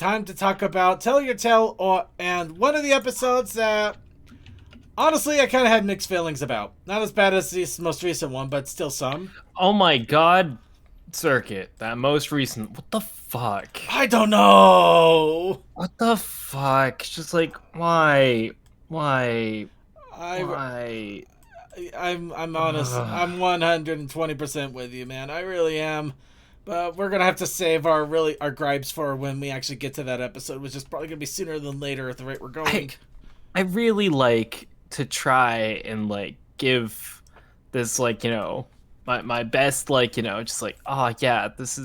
time to talk about Tell Your Tale, and one of the episodes that, honestly, I kind of had mixed feelings about. Not as bad as this most recent one, but still some. Oh my god, Circuit, that most recent. What the fuck? I don't know. What the fuck? Just like, why? Why? I, Why? I'm honest. Ugh. I'm 120% with you, man. I really am. But we're gonna have to save our gripes for when we actually get to that episode, which is probably gonna be sooner than later at the rate we're going. I really like to try and like give this my best just like, oh yeah, this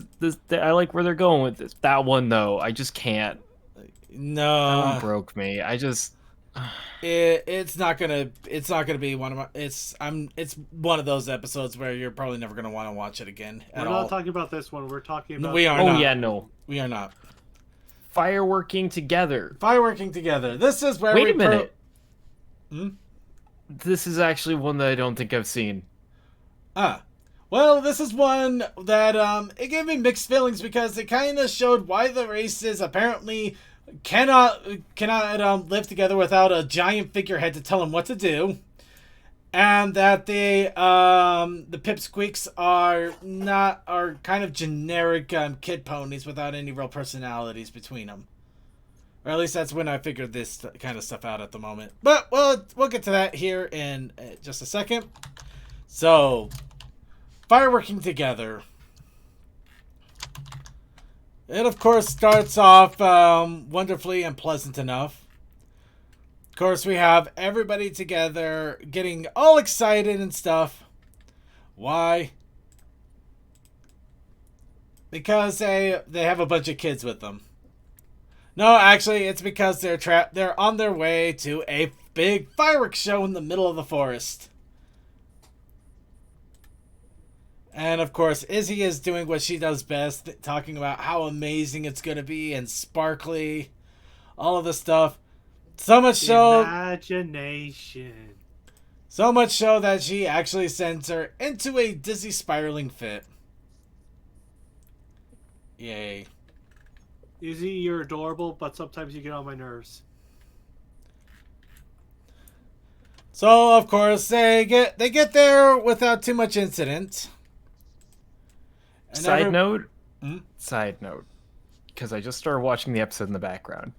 I like where they're going with this. That one though, I just can't. That one No, broke me. I just it's not gonna be one of my. It's one of those episodes where you're probably never gonna want to watch it again We're at not all. talking about this one. We're talking about. We are oh not. yeah, no. We are not Fireworking together. fireworking together. This is where Wait a minute. Hmm? This is actually one that I don't think I've seen. Well, this is one that it gave me mixed feelings because it kind of showed why the races apparently cannot live together without a giant figurehead to tell them what to do, and that the pipsqueaks are kind of generic kid ponies without any real personalities between them. Or at least that's when I figured this kind of stuff out at the moment. But we'll get to that here in just a second. So, fireworking together. It, of course, starts off wonderfully and pleasant enough. Of course, we have everybody together getting all excited and stuff. Why? Because they have a bunch of kids with them. No, actually, it's because they're on their way to a big fireworks show in the middle of the forest. And, of course, Izzy is doing what she does best, talking about how amazing it's going to be and sparkly, all of this stuff. So much so... Imagination. So much so that she actually sends her into a dizzy spiraling fit. Yay. Izzy, you're adorable, but sometimes you get on my nerves. So, of course, they get there without too much incident. And Side note, Hmm? because I just started watching the episode in the background.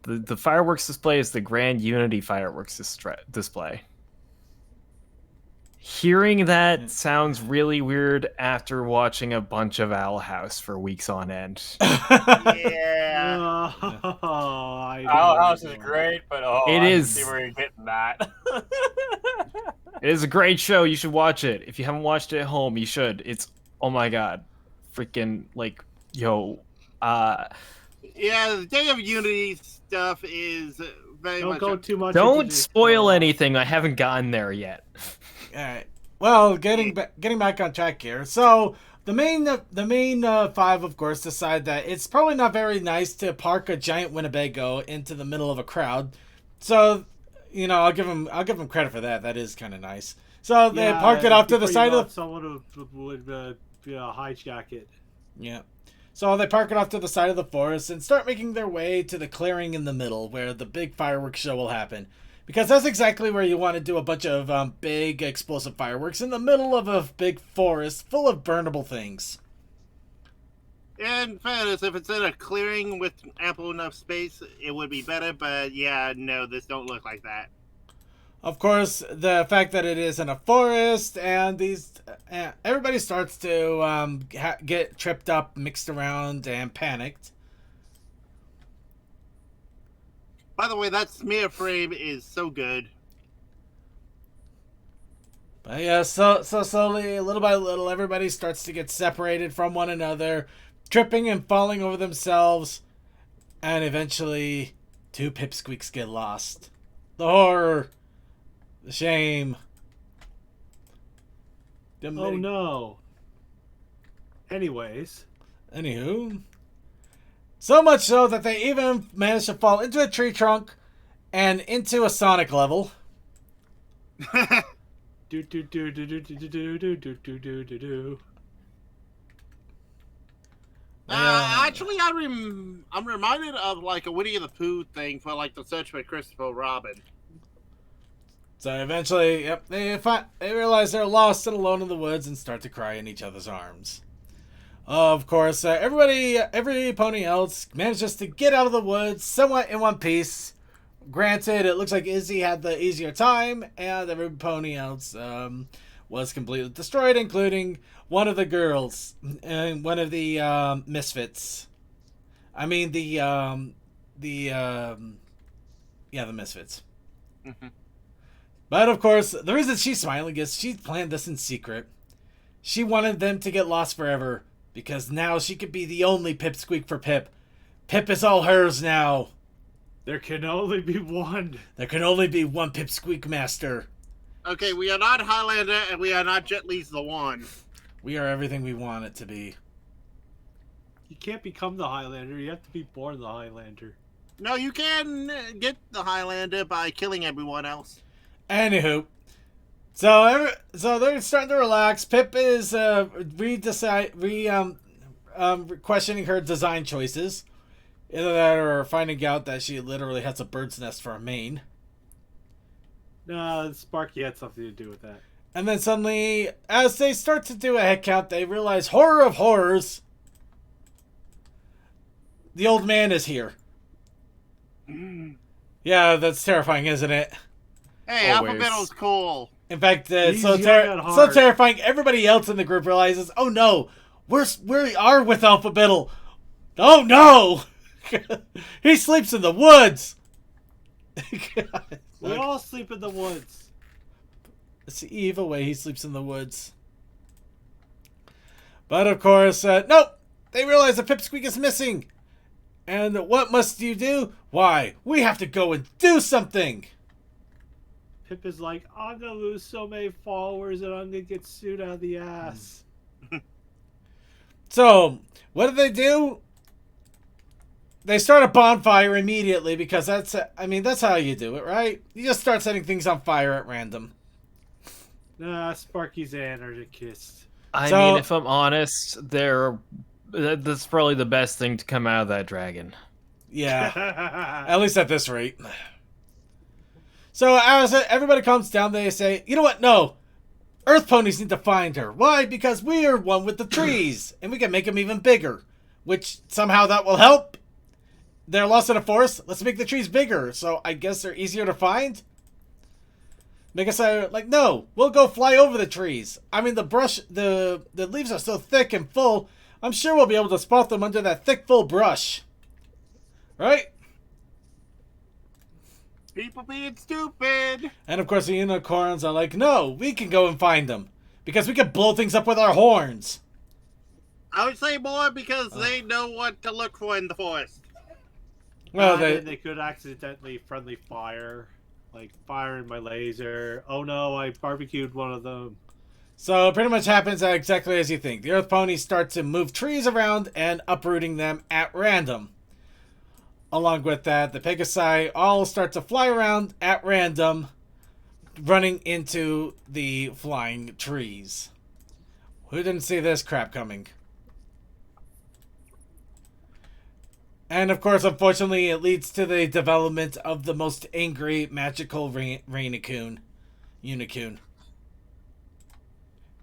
The fireworks display is the Grand Unity fireworks display. Hearing that sounds really weird after watching a bunch of Owl House for weeks on end. Yeah. Owl House is great, but It I is. can see where you're getting that. It is a great show. You should watch it. If you haven't watched it at home, you should. It's, oh my god, freaking like, yo. Yeah, the Day of Unity stuff is very Don't much. go too much. Don't into this. spoil anything. I haven't gotten there yet. Alright. Well, getting back on track here. So, the main five, of course, decide that it's probably not very nice to park a giant Winnebago into the middle of a crowd. So, I'll give them credit for that. That is kind of nice. So they parked it off to the side of someone would hijack it. Yeah. So they park it off to the side of the forest and start making their way to the clearing in the middle where the big fireworks show will happen. Because that's exactly where you want to do a bunch of big explosive fireworks in the middle of a big forest full of burnable things. In fairness, if it's in a clearing with ample enough space, it would be better. But yeah, no, this don't look like that. Of course, the fact that it is in a forest and everybody starts to get tripped up, mixed around, and panicked. By the way, that smear frame is so good. But yeah, so slowly, little by little, everybody starts to get separated from one another, tripping and falling over themselves, and eventually, two pipsqueaks get lost. The horror, the shame. Oh no. Anyways. Anywho. So much so that they even managed to fall into a tree trunk and into a Sonic level. Do do do do do do do do do do do do do. Actually, I'm reminded of like a Winnie the Pooh thing for like the Search for Christopher Robin. So eventually, yep, they realize they're lost and alone in the woods and start to cry in each other's arms. Of course, every pony else manages to get out of the woods somewhat in one piece. Granted, it looks like Izzy had the easier time, and every pony else was completely destroyed, including one of the girls and one of the misfits. I mean the misfits. Mm-hmm. But of course, the reason she's smiling is she planned this in secret. She wanted them to get lost forever, because now she could be the only Pipsqueak for Pip. Pip is all hers now. There can only be one. There can only be one Pipsqueak master. Okay, we are not Highlander, and we are not Jet Li's the one. We are everything we want it to be. You can't become the Highlander. You have to be born the Highlander. No, you can get the Highlander by killing everyone else. Anywho, so they're starting to relax. Pip is questioning her design choices. Either that or finding out that she literally has a bird's nest for a mane. No, Sparky had something to do with that. And then suddenly, as they start to do a head count, they realize, horror of horrors, the old man is here. Yeah, that's terrifying, isn't it? Hey, Always. Alphabet's cool. In fact, He's so young at so heart. terrifying, everybody else in the group realizes, oh no, we are with Alphabettle. Oh no! He sleeps in the woods! We all sleep in the woods. It's the evil way he sleeps in the woods. But of course, nope! They realize the Pipsqueak is missing! And what must you do? Why, we have to go and do something! Pip is like, I'm gonna lose so many followers and I'm gonna get sued out of the ass. So, what do? They start a bonfire immediately because that's how you do it, right? You just start setting things on fire at random. Nah, Sparky's an anarchist. I So- mean, if I'm honest, that's probably the best thing to come out of that dragon. Yeah, at least at this rate. So as everybody comes down, they say, you know what? No, Earth ponies need to find her. Why? Because we are one with the trees, and we can make them even bigger. Which somehow that will help. They're lost in a forest. Let's make the trees bigger. So I guess they're easier to find. Make us like, no, we'll go fly over the trees. I mean, the leaves are so thick and full. I'm sure we'll be able to spot them under that thick, full brush. Right? People being stupid. And of course the unicorns are like, no, we can go and find them. Because we can blow things up with our horns. I would say more because they know what to look for in the forest. Well, They could accidentally friendly fire. Like, firing my laser. Oh no, I barbecued one of them. So it pretty much happens exactly as you think. The Earth ponies start to move trees around and uprooting them at random. Along with that, the Pegasi all start to fly around at random, running into the flying trees. Who didn't see this crap coming? And of course, unfortunately, it leads to the development of the most angry, magical Rainicoon. Unicoon.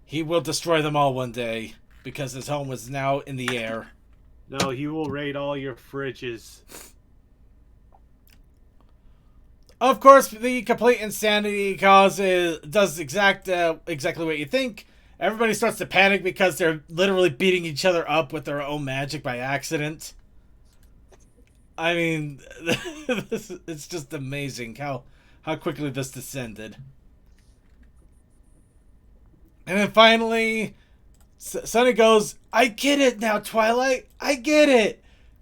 He will destroy them all one day, because his home is now in the air. No, he will raid all your fridges. Of course, the complete insanity does exactly what you think. Everybody starts to panic because they're literally beating each other up with their own magic by accident. I mean, it's just amazing how quickly this descended. And then finally, Sunny goes, I get it now, Twilight. I get it.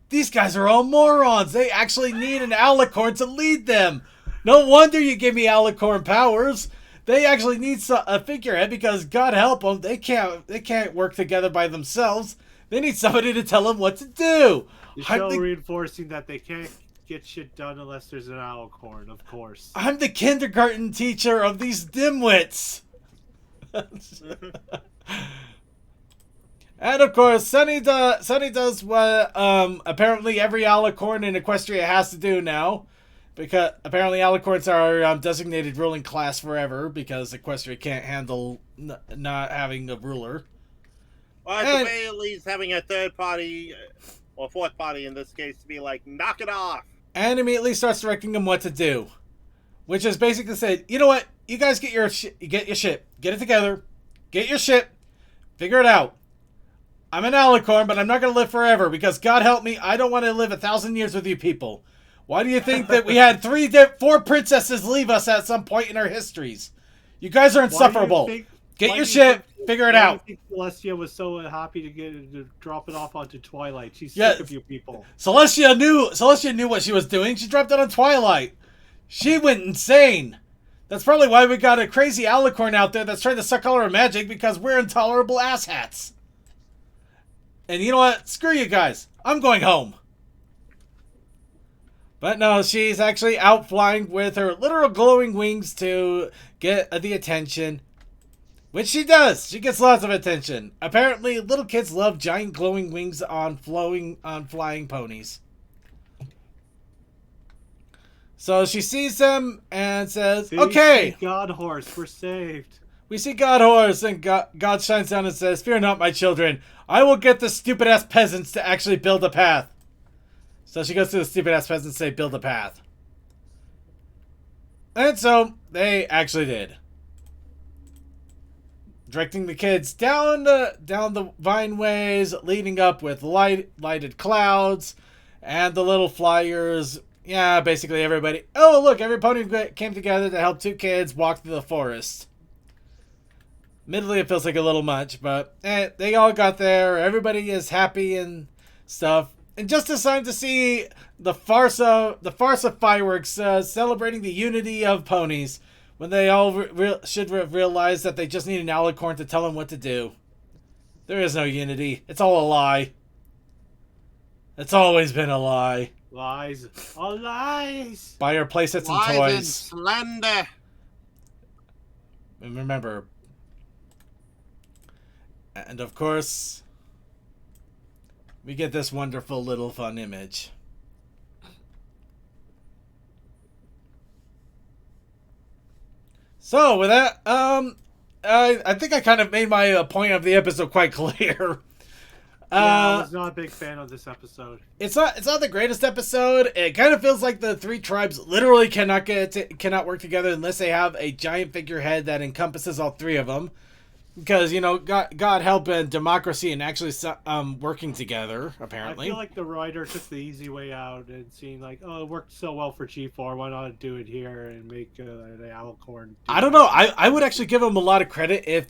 These guys are all morons. They actually need an alicorn to lead them. No wonder you give me alicorn powers. They actually need a figurehead because, God help them, they can't work together by themselves. They need somebody to tell them what to do. The show reinforcing that they can't get shit done unless there's an alicorn, of course. I'm the kindergarten teacher of these dimwits. And of course, Sunny does what apparently every alicorn in Equestria has to do now, because apparently alicorns are designated ruling class forever because Equestria can't handle not having a ruler. Well, at the very least, having a third party, or fourth party in this case, to be like, knock it off. And immediately starts directing them what to do, which is basically said, you know what, you guys get your shit, get it together, get your shit, figure it out. I'm an alicorn, but I'm not going to live forever because God help me, I don't want to live 1,000 years with you people. Why do you think that we had 4 princesses leave us at some point in our histories? You guys are insufferable. Get your shit, figure it out. I think Celestia was so happy to drop it off onto Twilight. She's sick of you people. Celestia knew what she was doing. She dropped it on Twilight. She went insane. That's probably why we got a crazy alicorn out there that's trying to suck all our magic because we're intolerable asshats. And you know what? Screw you guys. I'm going home. But no, she's actually out flying with her literal glowing wings to get the attention. Which she does. She gets lots of attention. Apparently, little kids love giant glowing wings on flying ponies. So she sees them and says, okay. God horse, we're saved. We see God horse, and God shines down and says, fear not, my children. I will get the stupid-ass peasants to actually build a path. So she goes to the stupid-ass peasants and say, build a path. And so, they actually did. Directing the kids down the vine ways, leading up with lighted clouds, and the little flyers. Yeah, basically everybody. Oh, look, every pony came together to help 2 kids walk through the forest. Admittedly, it feels like a little much, but they all got there. Everybody is happy and stuff. And just as time to see the farce of fireworks celebrating the unity of ponies, when they all should realize that they just need an alicorn to tell them what to do. There is no unity. It's all a lie. It's always been a lie. Lies. All lies. Buy your playsets and Lies toys. and slander. And remember. And of course, we get this wonderful little fun image. So with that, I think I kind of made my point of the episode quite clear. I was not a big fan of this episode. It's not the greatest episode. It kind of feels like the 3 tribes literally cannot work together unless they have a giant figurehead that encompasses all 3 of them. Because, you know, God help and democracy and actually working together, apparently. I feel like the writer took the easy way out and seeing like, oh, it worked so well for G4, why not do it here and make an alicorn? I don't know. I would actually give them a lot of credit if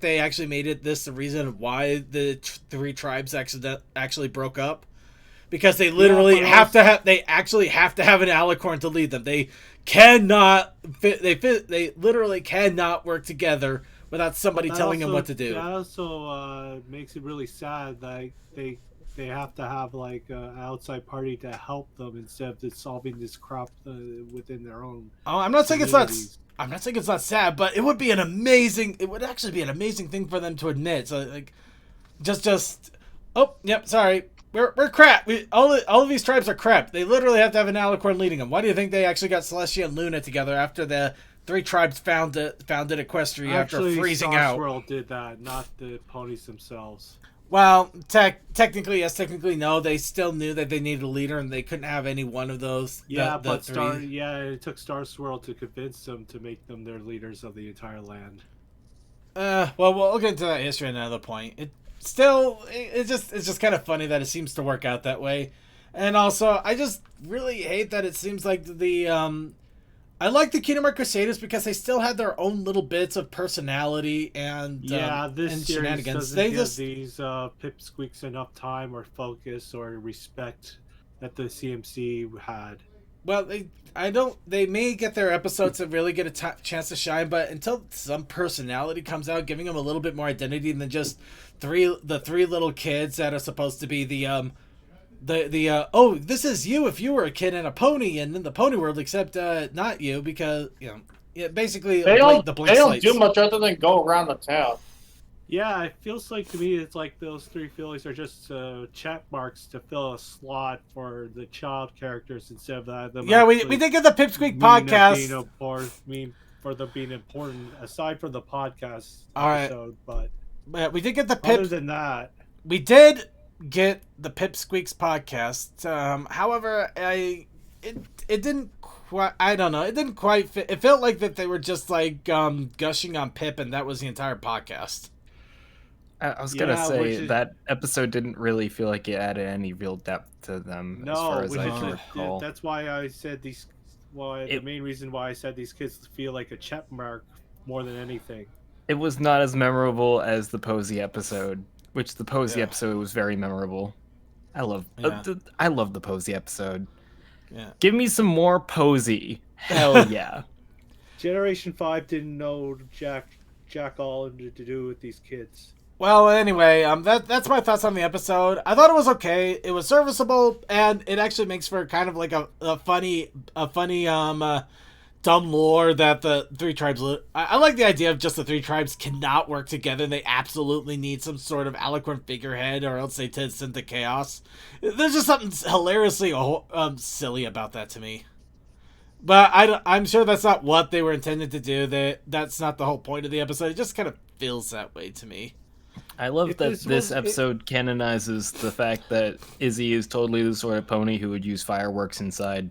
they actually made it this the reason why the 3 tribes actually broke up. Because they literally actually have to have an alicorn to lead them. They cannot they literally cannot work together without somebody telling them what to do. That also makes it really sad that they have to have like an outside party to help them instead of just solving this crap within their own. Oh, I'm not saying it's not sad, but it would be it would actually be an amazing thing for them to admit. So like, oh, yep, sorry. We're crap. All of these tribes are crap. They literally have to have an alicorn leading them. Why do you think they actually got Celestia and Luna together after the 3 tribes founded Equestria after freezing out? Actually, World did that, not the ponies themselves. Well, technically yes, technically no. They still knew that they needed a leader, and they couldn't have any one of those. Yeah, but it took Star Swirl to convince them to make them their leaders of the entire land. Well, we'll get into that history at another point. It's just kind of funny that it seems to work out that way. And also, I just really hate that it seems like I like the Kingdom Hearts Crusaders because they still had their own little bits of personality and this shenanigans. They just these pipsqueaks enough time or focus or respect that the CMC had. Well, they may get their episodes to really get a chance to shine, but until some personality comes out, giving them a little bit more identity than just the 3 little kids that are supposed to be oh, this is you if you were a kid and a pony and in the pony world, except not you, because basically they don't do much other than go around the town. Yeah, it feels like to me it's like those three feelings are just check marks to fill a slot for the child characters instead of them Yeah, we actually did get the Pipsqueak meaning of being podcast. mean for them being important aside from the podcast All right. episode. But We did get the other Pips. than that, We did get the Pipsqueaks podcast. However, it didn't quite. I don't know. It didn't quite fit. It felt like that they were just like gushing on Pip, and that was the entire podcast. I was gonna Yeah, say which is- that episode didn't really feel like it added any real depth to them as far no, as which I is can recall. that's why I said these. Why the It- main reason why I said these kids feel like a check mark more than anything. It was not as memorable as the Posey episode, which the Posey Yeah. episode was very memorable. I love the Posey episode. Yeah. Give me some more Posey. Hell yeah. Generation 5 didn't know Jack all to do with these kids. Well, anyway, that's my thoughts on the episode. I thought it was okay. It was serviceable, and it actually makes for kind of like a funny dumb lore that the three tribes. I like the idea of just the three tribes cannot work together. They absolutely need some sort of eloquent figurehead, or else they tend to chaos. There's just something hilariously silly about that to me. But I'm sure that's not what they were intended to do. That's not the whole point of the episode. It just kind of feels that way to me. I love If that this this was- episode canonizes the fact that Izzy is totally the sort of pony who would use fireworks inside.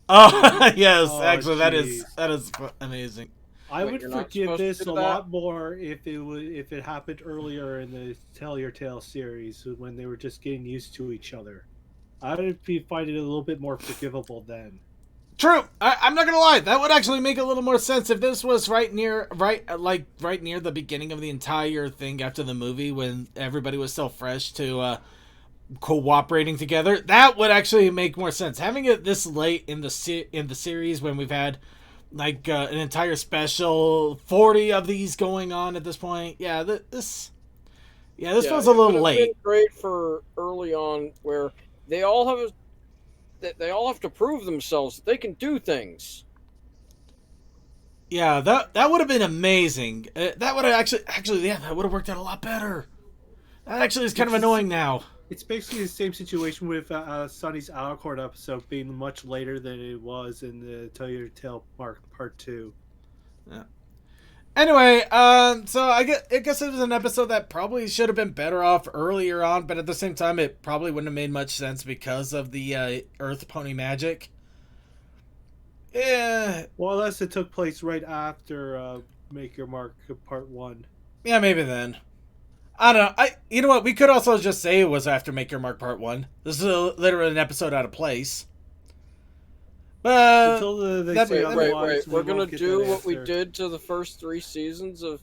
Oh yes, Oh, actually jeez. that is amazing. I Wait, would you're not forgive supposed to this do a that? lot more if it happened earlier in the Tell Your Tale series when they were just getting used to each other. I would find it a little bit more forgivable then. True. I'm not gonna lie. That would actually make a little more sense if this was right near the beginning of the entire thing after the movie when everybody was still fresh to cooperating together. That would actually make more sense. Having it this late in the series when we've had like an entire special 40 of these going on at this point. Yeah, this feels a it little would've late. been great for early on, where they all have to prove themselves that they can do things. Yeah, that would have been amazing. That would have actually that would have worked out a lot better. That actually is kind of annoying now. It's basically the same situation with Sonny's Alicorn episode being much later than it was in the Tell Your Tale Part 2. Anyway, so I guess it was an episode that probably should have been better off earlier on, but at the same time, it probably wouldn't have made much sense because of the Earth Pony magic. Yeah, Well, unless it took place right after Make Your Mark Part 1. yeah, maybe then. I don't know. You know what? We could also just say it was after Make Your Mark Part 1. This is literally an episode out of place. But Until they that- say Wait, otherwise, We're we gonna won't get do that what we answer. did to the first 3 seasons of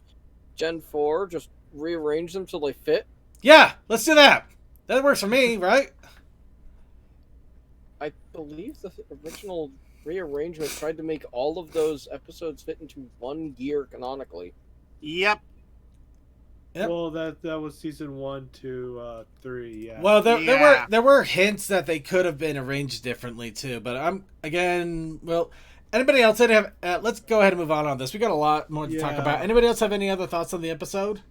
Gen 4, just rearrange them till they fit. yeah, let's do that. That works for me, right? I believe the original rearrangement tried to make all of those episodes fit into 1 year canonically. Yep. Yep. Well, that was season 1 to 3. Yeah. Well, Yeah. there were hints that they could have been arranged differently too, but anybody else have? Let's go ahead and move on this. We got a lot more to talk Yeah. about. Anybody else have any other thoughts on the episode?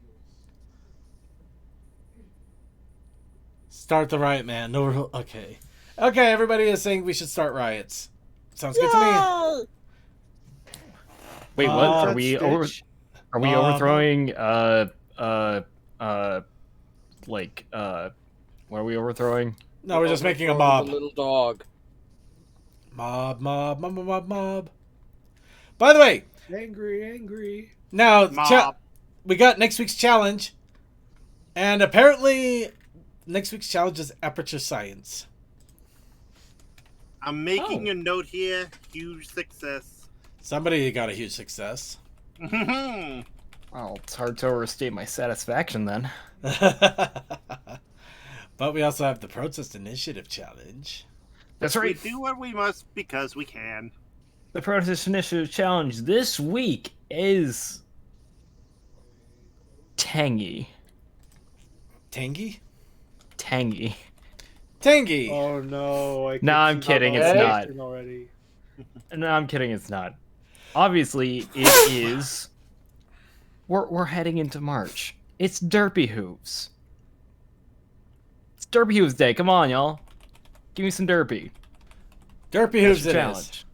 Start the riot, man. No, okay. Everybody is saying we should start riots. Sounds good to me. Wait, what? Uh, Are we Stitch. overthrowing what are we overthrowing? No, we're just making a The mob. little dog. Mob, mob, mob, mob, mob, mob. By the way, Angry. now Mob. we got next week's challenge, and apparently next week's challenge is Aperture Science. I'm making a note here. Huge success. Somebody got a huge success. Well, it's hard to overstate my satisfaction then. But we also have the Protest Initiative challenge. That's We right. do what we must because we can. The Protest Initiative Challenge this week is tangy. Tangy? Tangy. Tangy! Oh no! I No, can I'm see kidding, the it's reaction already. No, I'm kidding. It's not. Obviously, it is. We're heading into March. It's Derpy Hooves. It's Derpy Hooves Day. Come on, y'all. Give me some Derpy. Derpy That's Hooves your it is. challenge.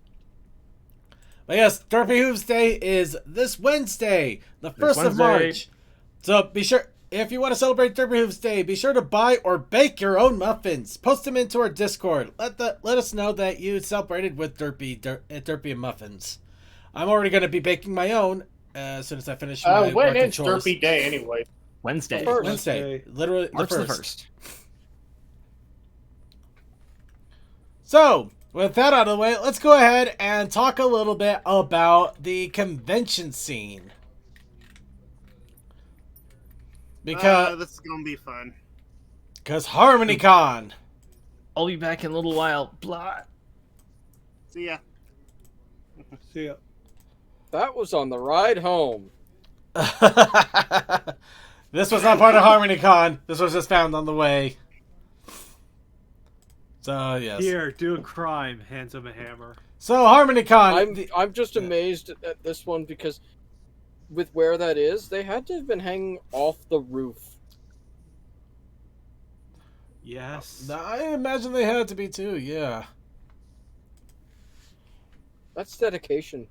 But yes, Derpy Hooves Day is this Wednesday, the 1st of Wednesday. March. So be sure, if you want to celebrate Derpy Hooves Day, be sure to buy or bake your own muffins. Post them into our Discord. Let us know that you celebrated with Derpy and muffins. I'm already going to be baking my own as soon as I finish my When work and is chores. Derpy Day anyway? Wednesday. First. Wednesday, literally March the the 1st. 1st. So, with that out of the way, let's go ahead and talk a little bit about the convention scene. Because this is gonna be fun. Harmonycon. I'll be back in a little while. Blah. See ya. See ya. That was on the ride home. This was not part of Harmonycon. This was just found on the way. So, yes. Here, doing crime, hands him a hammer. So, Harmonycon. I'm just amazed at this one because with where that is, they had to have been hanging off the roof. Yes. I imagine they had to be too, yeah. That's dedication.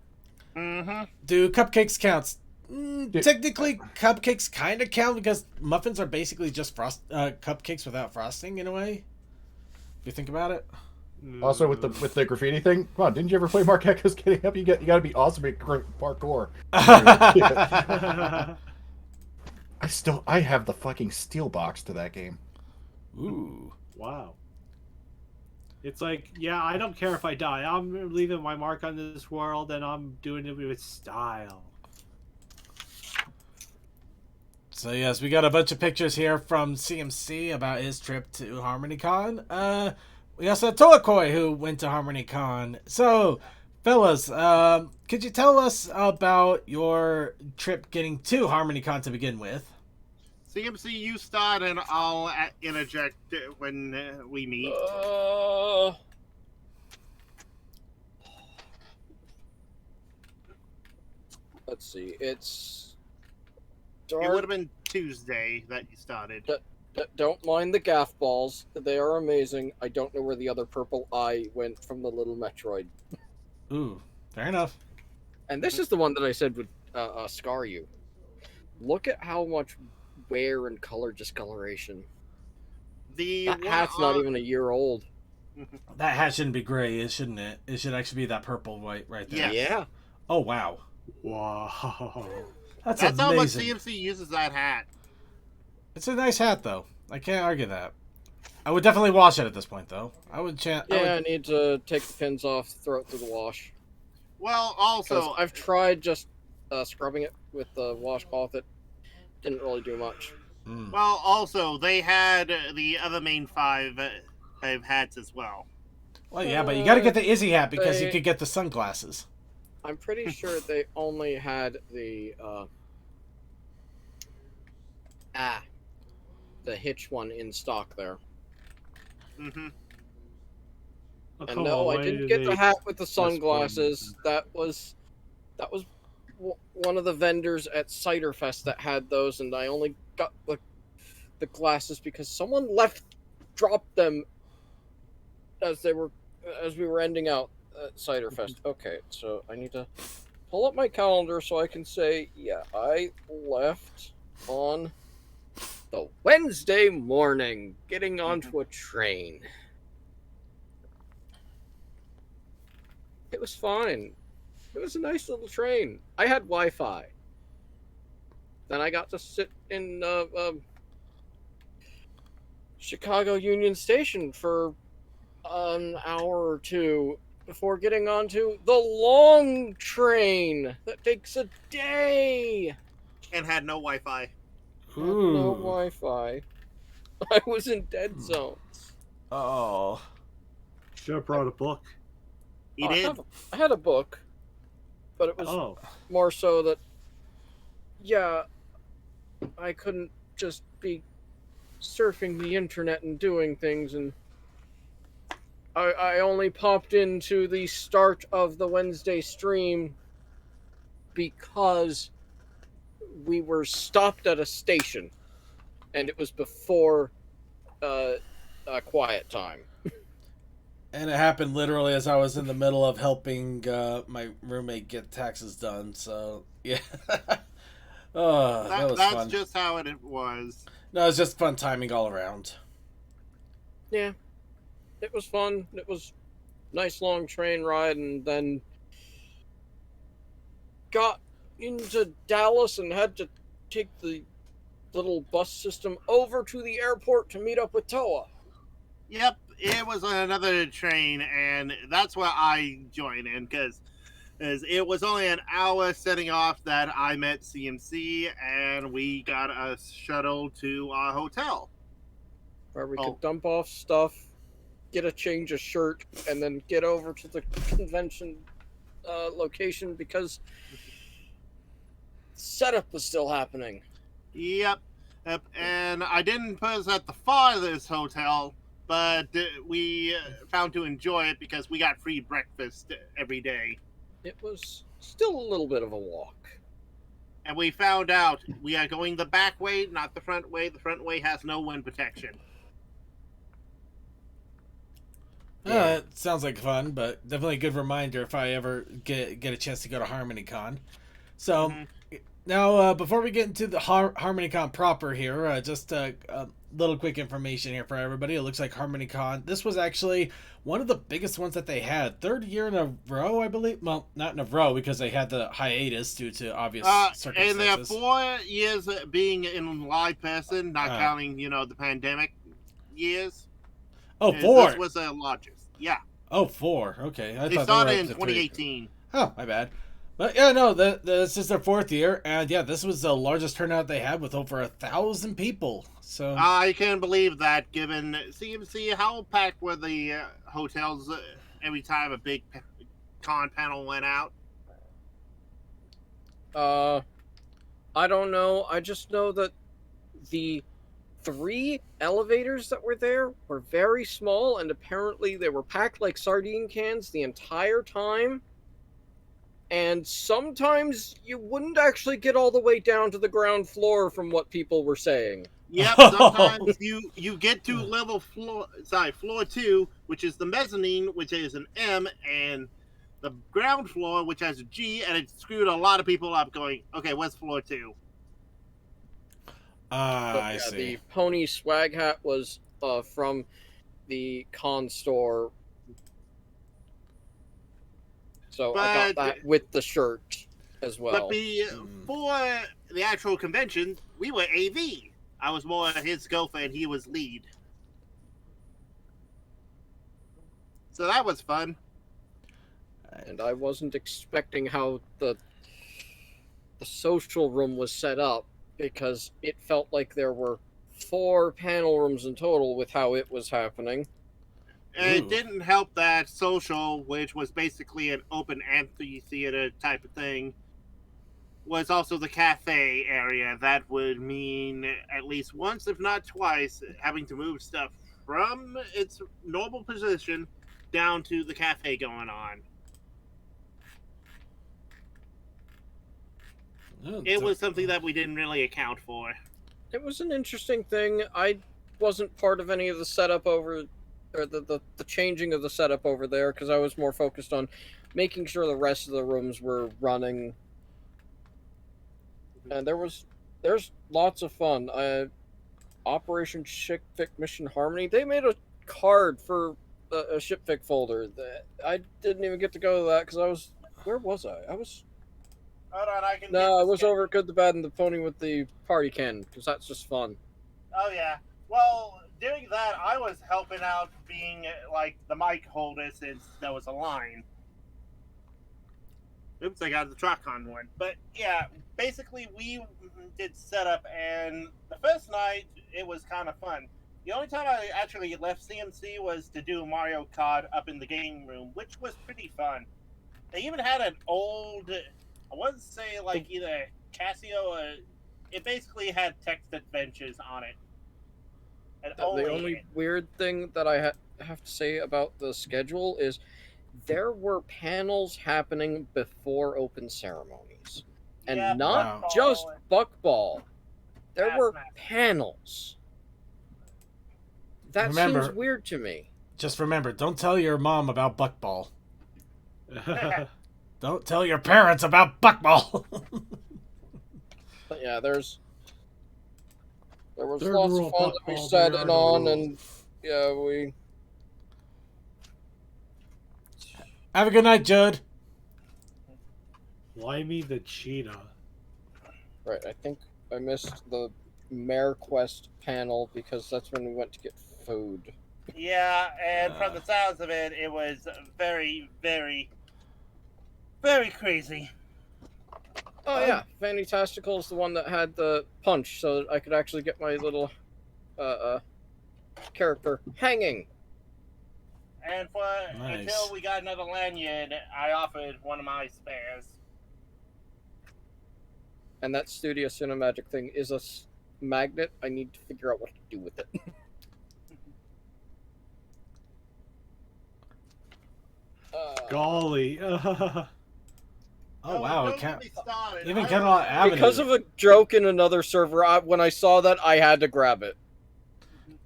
Mm-hmm. Do cupcakes count? Technically, cupcakes kind of count because muffins are basically just cupcakes without frosting in a way. If you think about it. Also, with the graffiti thing, come on! Didn't you ever play Mark Echo's Getting Up? You got to be awesome at parkour. I have the fucking steel box to that game. Ooh. Wow. It's like, yeah, I don't care if I die. I'm leaving my mark on this world, and I'm doing it with style. So yes, we got a bunch of pictures here from CMC about his trip to Harmonycon. We also had Toakoi who went to Harmonycon. So, fellas, could you tell us about your trip getting to Harmonycon to begin with? CMC, you start, and I'll interject when we meet. Let's see. It's It would dark. have been Tuesday that you started. Don't mind the gaff balls. They are amazing. I don't know where the other purple eye went from the little Metroid. Ooh, fair enough. And this is the one that I said would scar you. Look at how much wear and color discoloration. That hat's not even a year old. That hat shouldn't be gray, shouldn't it? It should actually be that purple white right there. Yes. Yeah. Oh, wow. Wow. That's how much amazing. CMC uses that hat. It's a nice hat, though. I can't argue that. I would definitely wash it at this point, though. I need to take the pins off, throw it through the wash. Well, 'Cause also, I've tried just scrubbing it with the washcloth. It didn't really do much. they had the other main five hats as well. Well, yeah, but you gotta get the Izzy hat because you they- could get the sunglasses. I'm pretty sure they only had the the Hitch one in stock there. Mm-hmm. Oh, And come no, on, I why didn't did get the they- hat with the just put 'em in sunglasses. That was one of the vendors at Cider Fest that had those, and I only got the glasses because someone dropped them as we were ending out at Cider Fest. Okay, so I need to pull up my calendar so I can say, yeah, I left on the Wednesday morning, getting onto a train. It was fine. It was a nice little train. I had Wi-Fi. Then I got to sit in Chicago Union Station for an hour or two before getting onto the long train that takes a day. And had no Wi-Fi. Had no Wi-Fi. I was in dead zones. Oh. Should have brought a book. He did. I had a book, but it was more so that, yeah, I couldn't just be surfing the internet and doing things, and I only popped into the start of the Wednesday stream because we were stopped at a station, and it was before quiet time. And it happened literally as I was in the middle of helping my roommate get taxes done. So yeah, oh, that was That's fun. just how it was. No, it was just fun timing all around. Yeah, it was fun. It was a nice long train ride, and then got into Dallas and had to take the little bus system over to the airport to meet up with Toa. Yep, it was on another train, and that's why I joined in, because it was only an hour setting off that I met CMC, and we got a shuttle to our hotel. Where we Oh. could dump off stuff, get a change of shirt, and then get over to the convention location because setup was still happening. Yep, and I didn't put us at the farthest hotel, but we found to enjoy it because we got free breakfast every day. It was still a little bit of a walk. And we found out we are going the back way, not the front way. The front way has no wind protection. It sounds like fun, but definitely a good reminder if I ever get a chance to go to Harmonycon. So now, before we get into the Harmonycon proper here, just a little quick information here for everybody. It looks like Harmonycon, this was actually one of the biggest ones that they had. Third year in a row, I believe. Well, not in a row because they had the hiatus due to obvious circumstances. And there are 4 years being in live person, not counting, the pandemic years. Oh, 4. This was the largest. Yeah. Oh, 4. Okay. They started in 2018. Oh, my bad. But yeah, no, this is their 4th year, and yeah, this was the largest turnout they had with over 1,000 people. So I can't believe that, given CMC, how packed were the hotels every time a big con panel went out? I don't know. I just know that the 3 elevators that were there were very small, and apparently they were packed like sardine cans the entire time. And sometimes you wouldn't actually get all the way down to the ground floor from what people were saying. Yep, sometimes you get to floor 2, which is the mezzanine, which is an M, and the ground floor, which has a G, and it screwed a lot of people up going, okay, what's floor 2? I see. The pony swag hat was from the con store. So I got that with the shirt as well. But before the actual convention, we were AV. I was more his gopher and he was lead. So that was fun. And I wasn't expecting how the social room was set up, because it felt like there were 4 panel rooms in total with how it was happening. And it didn't help that social, which was basically an open amphitheater type of thing, was also the cafe area. That would mean at least once, if not twice, having to move stuff from its normal position down to the cafe going on. It was something that we didn't really account for. It was an interesting thing. I wasn't part of any of the setup or the changing of the setup over there, because I was more focused on making sure the rest of the rooms were running. And there's lots of fun. Operation Shipfic Mission Harmony. They made a card for a Shipfic folder. I didn't even get to go to that because where was I? I was. Hold on, I was over at Good, the Bad, and the Pony with the party can, because that's just fun. Oh yeah. Well, doing that, I was helping out being like the mic holder since there was a line. Oops, I got the TROTCon one. But yeah, basically we did setup, and the first night it was kind of fun. The only time I actually left CMC was to do Mario Kart up in the game room, which was pretty fun. They even had an old, I want to say like either Casio or, it basically had text adventures on it. And The only weird thing that I have to say about the schedule is there were panels happening before open ceremonies. And Yeah, not Wow. just buckball. There Bass were Master. panels. That Remember- seems weird to me. Just remember, don't tell your mom about buckball. Don't tell your parents about buckball. But yeah, there was Third lots rule of fun that we buckball, sat there are in no on, rules. and yeah, we. Have a good night, Judd. Limey the cheetah. Right, I think I missed the Mare Quest panel because that's when we went to get food. Yeah, and from the sounds of it, it was very, very, very crazy. Oh yeah, Fantastical is the one that had the punch, so that I could actually get my little character hanging. And Nice. until we got another lanyard, I offered one of my spares. And that Studio Cinemagic thing is a magnet. I need to figure out what to do with it. Golly. Oh wow, it don't can't. get me started. Even I Camelot was- Avenue. Because of a joke in another server, when I saw that, I had to grab it.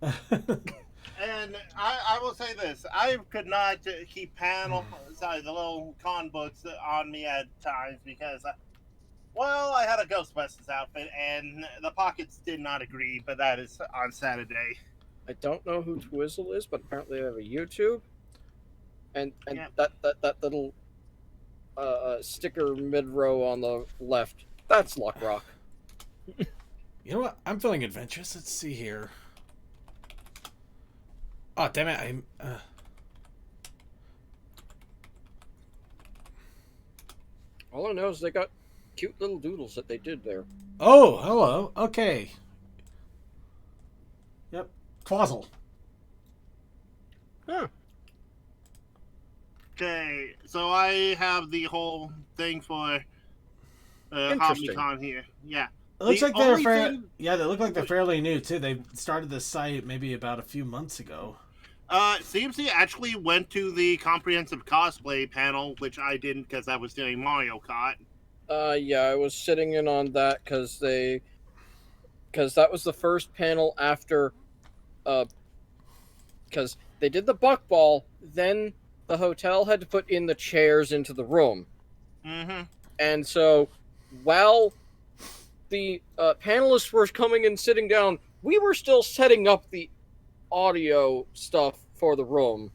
And I will say this: I could not keep the little con books on me at times because, well, I had a Ghostbusters outfit and the pockets did not agree. But that is on Saturday. I don't know who Twizzle is, but apparently they have a YouTube. And Yeah. that little sticker mid row on the left, that's Lockrock. You know what? I'm feeling adventurous. Let's see here. Oh damn it! I'm. All I know is they got cute little doodles that they did there. Oh, hello. Okay. Yep. Quazzle. Huh. Okay, so I have the whole thing for Interesting. Harmonycon here. Yeah. It looks The like they're only fairly. thing- Yeah, they look like they're fairly new too. They started the site maybe about a few months ago. CMC actually went to the comprehensive cosplay panel, which I didn't because I was doing Mario Kart. Yeah, I was sitting in on that because that was the first panel after, because they did the buckball, then the hotel had to put in the chairs into the room, Mm-hmm. and so while the panelists were coming and sitting down, we were still setting up the audio stuff for the room.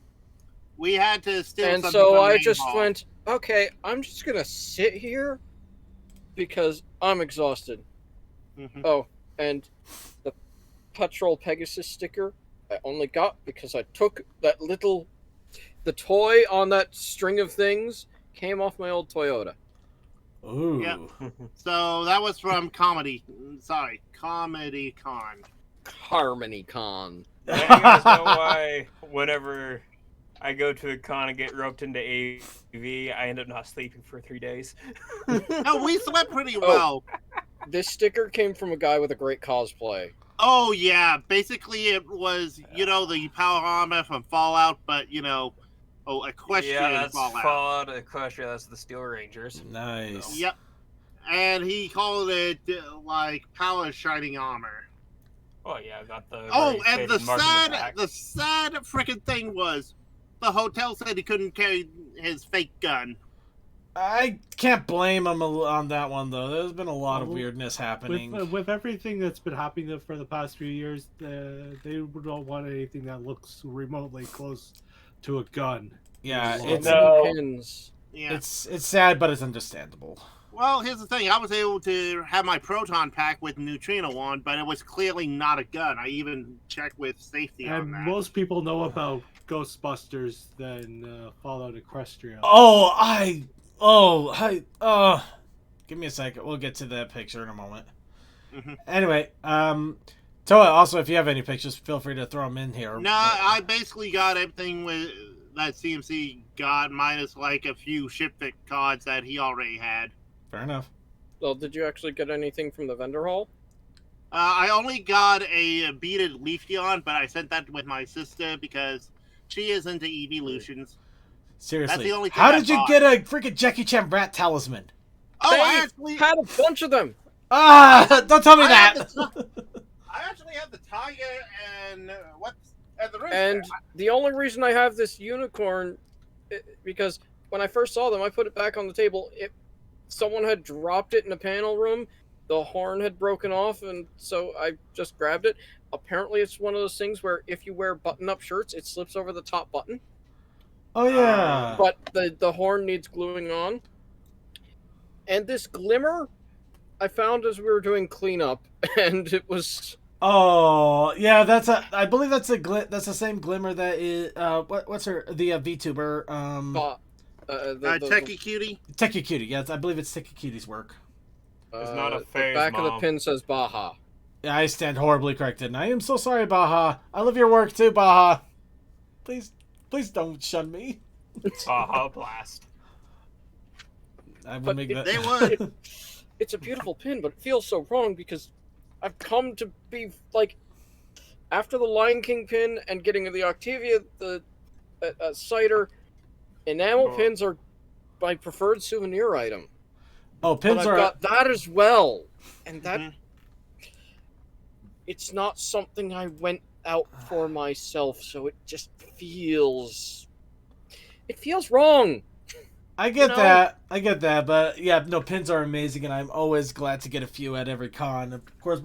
We had to steal And something so from I main just hall. went, okay, I'm just gonna sit here because I'm exhausted. Mhm. Oh, and the Petrol Pegasus sticker I only got because I took the toy on that string of things came off my old Toyota. Ooh. Yep. So that was from ComedyCon. Harmonycon. Now you guys know why whenever I go to a con and get roped into AV, I end up not sleeping for 3 days. No, we slept pretty well. This sticker came from a guy with a great cosplay. Oh yeah, basically it was the power armor from Fallout, but Equestrian Yeah, that's Fallout. Fallout, Equestria, that's the Steel Rangers. Nice. Yep. And he called it like power shining armor. Oh yeah, got the Oh, very and the faded mark on back. sad freaking thing was the hotel said he couldn't carry his fake gun. I can't blame him on that one though. There's been a lot of Well, weirdness happening. With everything that's been happening for the past few years, they don't want anything that looks remotely close to a gun. Yeah, So it's No. Pins. Yeah. it's sad, but it's understandable. Well, here's the thing. I was able to have my proton pack with neutrino on, but it was clearly not a gun. I even checked with safety on And that. most people know about Ghostbusters than Fallout Equestria. Give me a second. We'll get to that picture in a moment. Mhm. Anyway, Toa, also, if you have any pictures, feel free to throw them in here. No, I basically got everything with that CMC got, minus like a few shipfit cards that he already had. Fair enough. Well, did you actually get anything from the vendor hall? I only got a beaded Leafeon, but I sent that with my sister because she is into evolutions. Seriously. the only thing How I did you bought. get a freaking Jackie Chan rat talisman? Oh, Oh, They I actually had a bunch of them. Ah, don't tell me that. I actually have the Taiga and and the Rooster. And the only reason I have this unicorn, because when I first saw them, I put it back on the table. Someone had dropped it in a panel room. The horn had broken off, and so I just grabbed it. Apparently, it's one of those things where if you wear button-up shirts, it slips over the top button. Oh yeah. But the horn needs gluing on. And this glimmer, I found as we were doing cleanup, and it was. Oh yeah, I believe that's that's the same glimmer that is what's her the VTuber Techie Cutie. Techie Cutie. Yes, I believe it's Techie Cutie's work. It's not a The phase, back of the Mom. pin says Baja. Yeah, I stand horribly corrected, and I am so sorry, Baja. I love your work too, Baja. Please don't shun me. Baja Blast. I would But make that. They would. It's a beautiful pin, but it feels so wrong because I've come to be like, after the Lion King pin and getting the Octavia, the cider, enamel pins are my preferred souvenir item. Oh, But pins I've are. got that as well, and that it's not something I went out for myself, so it just feels. It feels wrong. I get know? that. I get that. But yeah, no, pins are amazing, and I'm always glad to get a few at every con. Of course,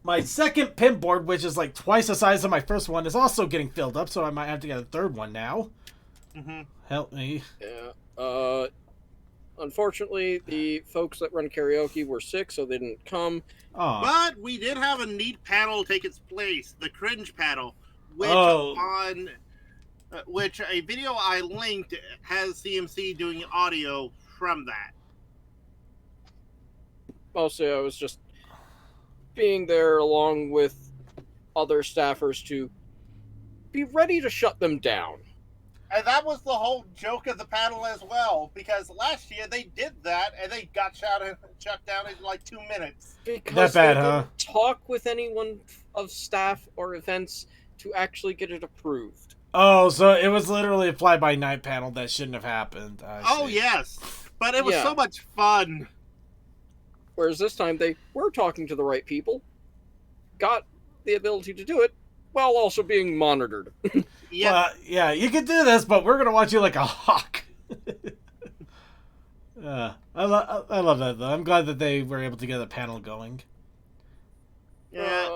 my second pin board, which is like twice the size of my first one, is also getting filled up, so I might have to get a third one now. Help me. Yeah. Unfortunately, the folks that run karaoke were sick, so they didn't come. Oh. But we did have a neat panel take its place, the cringe panel, which which a video I linked has CMC doing audio from that. Mostly, I was just being there along with other staffers to be ready to shut them down. And that was the whole joke of the panel as well, because last year they did that and they got shut down in like 2 minutes. Because That bad, they huh? didn't talk with anyone of staff or events to actually get it approved. Oh, so it was literally a fly-by-night panel that shouldn't have happened. I see. Yes, but it was Yeah. so much fun. Whereas this time they were talking to the right people, got the ability to do it, while also being monitored. Yeah, Well, yeah, you can do this, but we're gonna watch you like a hawk. I love that though. I'm glad that they were able to get the panel going. yeah.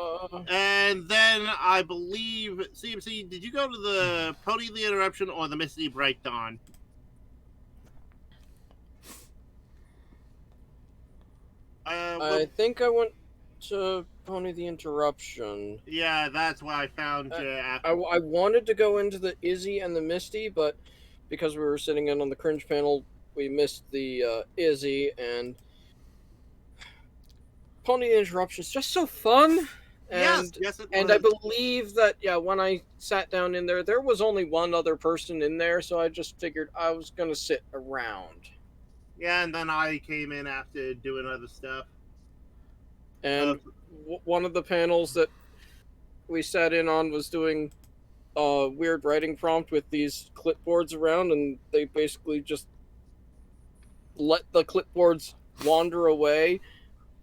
And then I believe CMC. Did you go to the Pony the Interruption or the Misty Bright Dawn? I think I went to Pony the Interruption. Yeah, that's what I found. I wanted to go into the Izzy and the Misty, but because we were sitting in on the cringe panel, we missed the Izzy, and Pony the Interruption is just so fun. And yes, it and was. I believe that, when I sat down in there was only one other person in there, so I just figured I was going to sit around. Yeah, and then I came in after doing other stuff. And one of the panels that we sat in on was doing a weird writing prompt with these clipboards around, and they basically just let the clipboards wander away.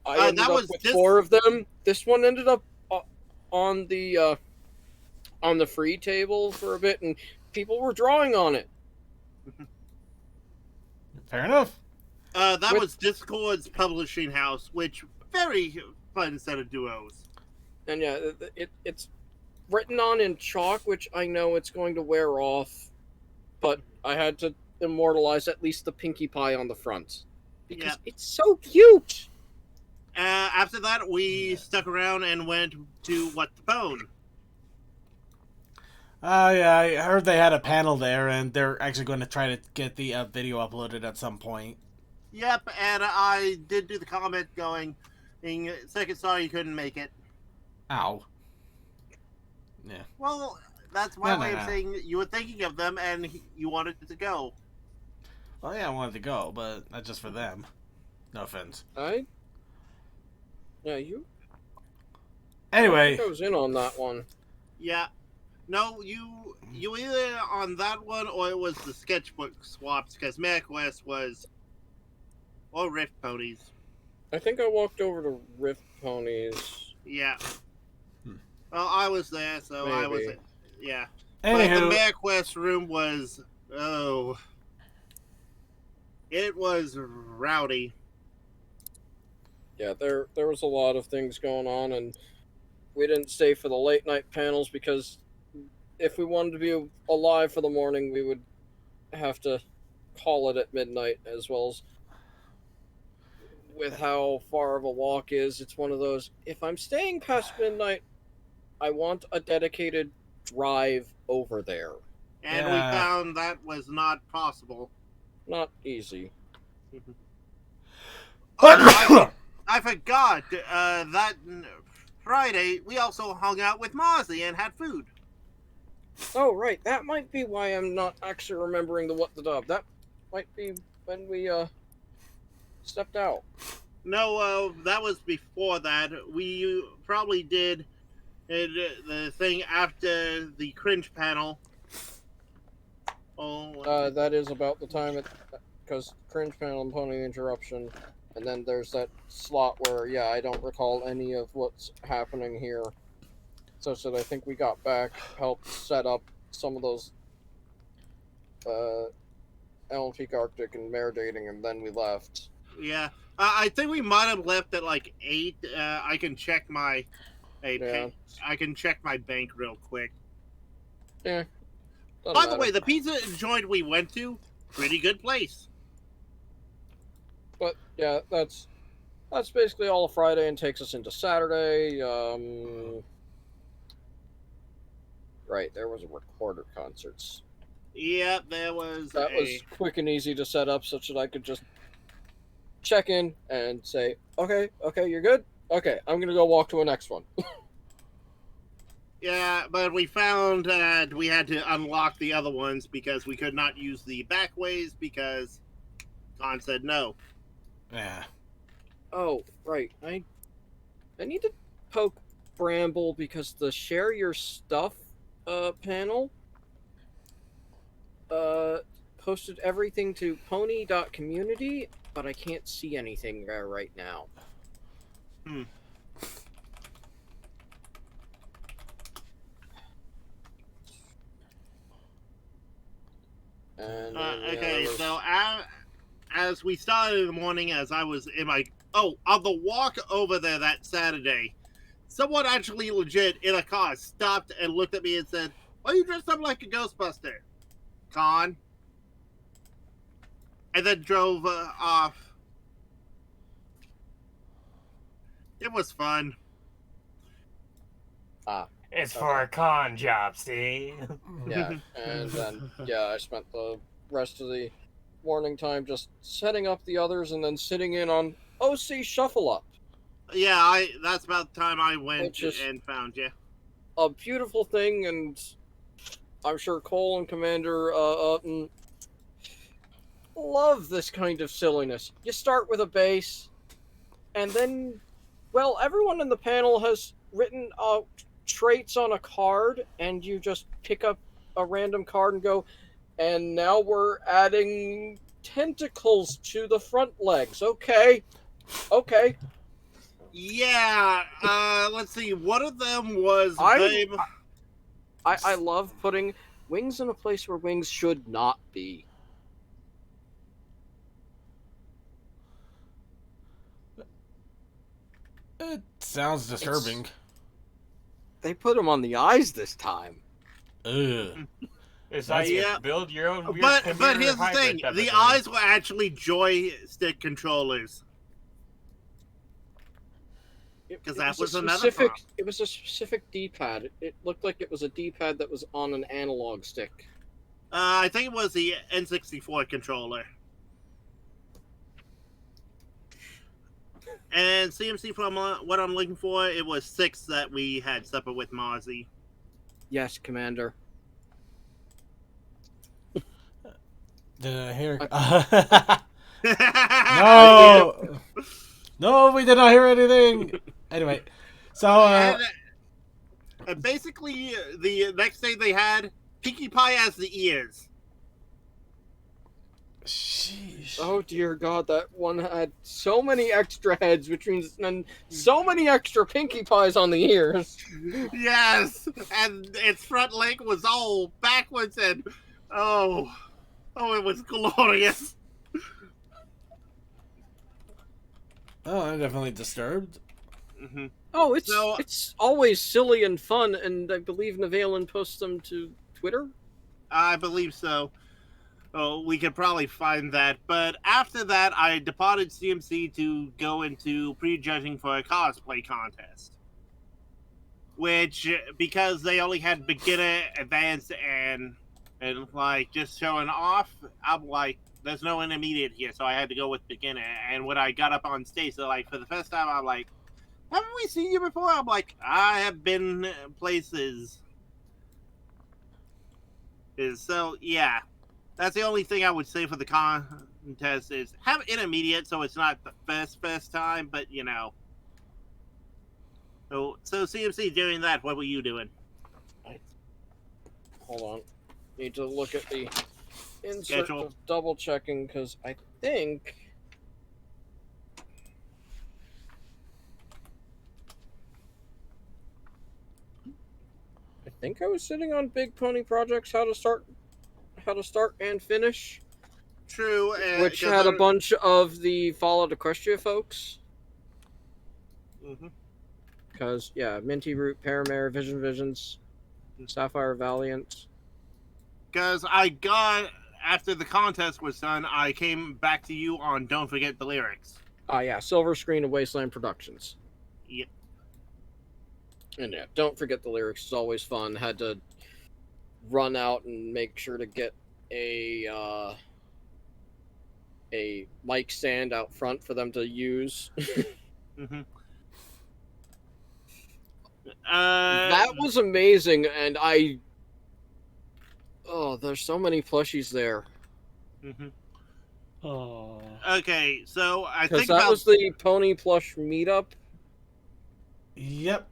I ended up with 4 of them. This one ended up on the free table for a bit, and people were drawing on it. Fair enough. That was Discord's publishing house, which very fun set of duos. And yeah, it's written on in chalk, which I know it's going to wear off, but I had to immortalize at least the Pinkie Pie on the front because it's so cute. After that, we stuck around and went to What the Bone. Yeah, I heard they had a panel there, and they're actually going to try to get the video uploaded at some point. Yep, and I did do the comment going, second sorry you couldn't make it. Ow. Yeah. Well, that's my way of saying you were thinking of them and you wanted to go. Well, yeah, I wanted to go, but not just for them. No offense. Yeah, you. Anyway. I was in on that one. Yeah. No, you either on that one or it was the sketchbook swaps because MapQuest was or Rift Ponies. I think I walked over to Rift Ponies. Yeah. Well, I was there, so I was. Maybe. Yeah. But the Anywho, Mayor Quest room was. Oh. It was rowdy. Yeah, there was a lot of things going on, and we didn't stay for the late night panels because if we wanted to be alive for the morning, we would have to call it at midnight, as well as with how far of a walk is. It's one of those, if I'm staying past midnight, I want a dedicated drive over there. And we found that was not possible. Not easy. I forgot. That Friday, we also hung out with Mozzie and had food. Oh, right. That might be why I'm not actually remembering the what the dub. That might be when we stepped out. No, that was before that. We probably did the thing after the cringe panel. Oh, That is about the time because cringe panel and pony interruption, and then there's that slot where I don't recall any of what's happening here. So I think we got back, helped set up some of those Ellen Peak Arctic and mare dating, and then we left. yeah. I think we might have left at like 8. I can check my I can check my bank real quick. Yeah. By the way, the pizza joint we went to, pretty good place. But yeah, that's basically all of Friday and takes us into Saturday. Right, there was a recorded concerts. Yeah, there was. That was quick and easy to set up, such that I could just check in and say, "Okay, you're good. Okay, I'm gonna go walk to a next one." Yeah, but we found that we had to unlock the other ones because we could not use the back ways because Con said no. yeah. Oh, right. I need to poke Bramble because the share your stuff panel posted everything to pony.community, but I can't see anything there right now. And Okay, so as we started in the morning, as I was in my on the walk over there that Saturday, someone actually legit in a car stopped and looked at me and said, "Why are you dressed up like a Ghostbuster, Con?" And then drove off. It was fun. It's for a con job, see? Yeah, and then I spent the rest of the morning time just setting up the others and then sitting in on OC Shuffle Up. Yeah, that's about the time I went Which is and found you. a beautiful thing, and I'm sure Cole and Commander Upton love this kind of silliness. You start with a base, and then, well, everyone in the panel has written traits on a card, and you just pick up a random card and go, and now we're adding tentacles to the front legs. Okay. Yeah, let's see. One of them was I love putting wings in a place where wings should not be. It sounds disturbing. They put them on the eyes this time. Ugh. It's like you build your own weird but chimera here's the hybrid thing: type of the thing. eyes were actually joystick controllers. Because that was another problem. It was a specific D-pad. It looked like it was a D-pad that was on an analog stick. I think it was the N64 controller. And CMC, from what I'm looking for, it was 6 that we had supper with Mozzie. Yes, Commander. Did I hear? No! No, we did not hear anything. Anyway, so basically, the next thing they had Pinkie Pie as the ears. sheesh. Oh dear God, that one had so many extra heads, which means and so many extra Pinkie Pies on the ears. Yes, and its front leg was all backwards, and oh, it was glorious. Oh, I'm definitely disturbed. Hmm. Oh, So- it's always silly and fun, and I believe Navalen posts them to Twitter. I believe so. Oh, we could probably find that. But after that, I departed CMC to go into prejudging for a cosplay contest. Which, because they only had beginner, advanced, and like just showing off, I'm like, there's no intermediate here, so I had to go with beginner. And when I got up on stage, so like for the first time, I'm like, haven't we seen you before? I'm like, I have been places. So yeah, that's the only thing I would say for the contest is have intermediate, so it's not the first time, but you know. So CMC doing that. What were you doing? Hold on, need to look at the insert Schedule. of double checking because I think. I think I was sitting on Big Pony Projects how to start and finish, True, which had a bunch of the Fall of Equestria folks. Mm-hmm. Because yeah, Minty Root, Paramare, Visions, Sapphire Valiant. Because I got after the contest was done, I came back to you on Don't Forget the Lyrics. Ah yeah, Silver Screen and Wasteland Productions. Yep. And yeah, Don't Forget the Lyrics is always fun. Had to run out and make sure to get a mic stand out front for them to use. Mm-hmm. That was amazing, and there's so many plushies there. Mm-hmm. Oh. Okay, so I Because think that about was the Pony Plush meetup. Yep.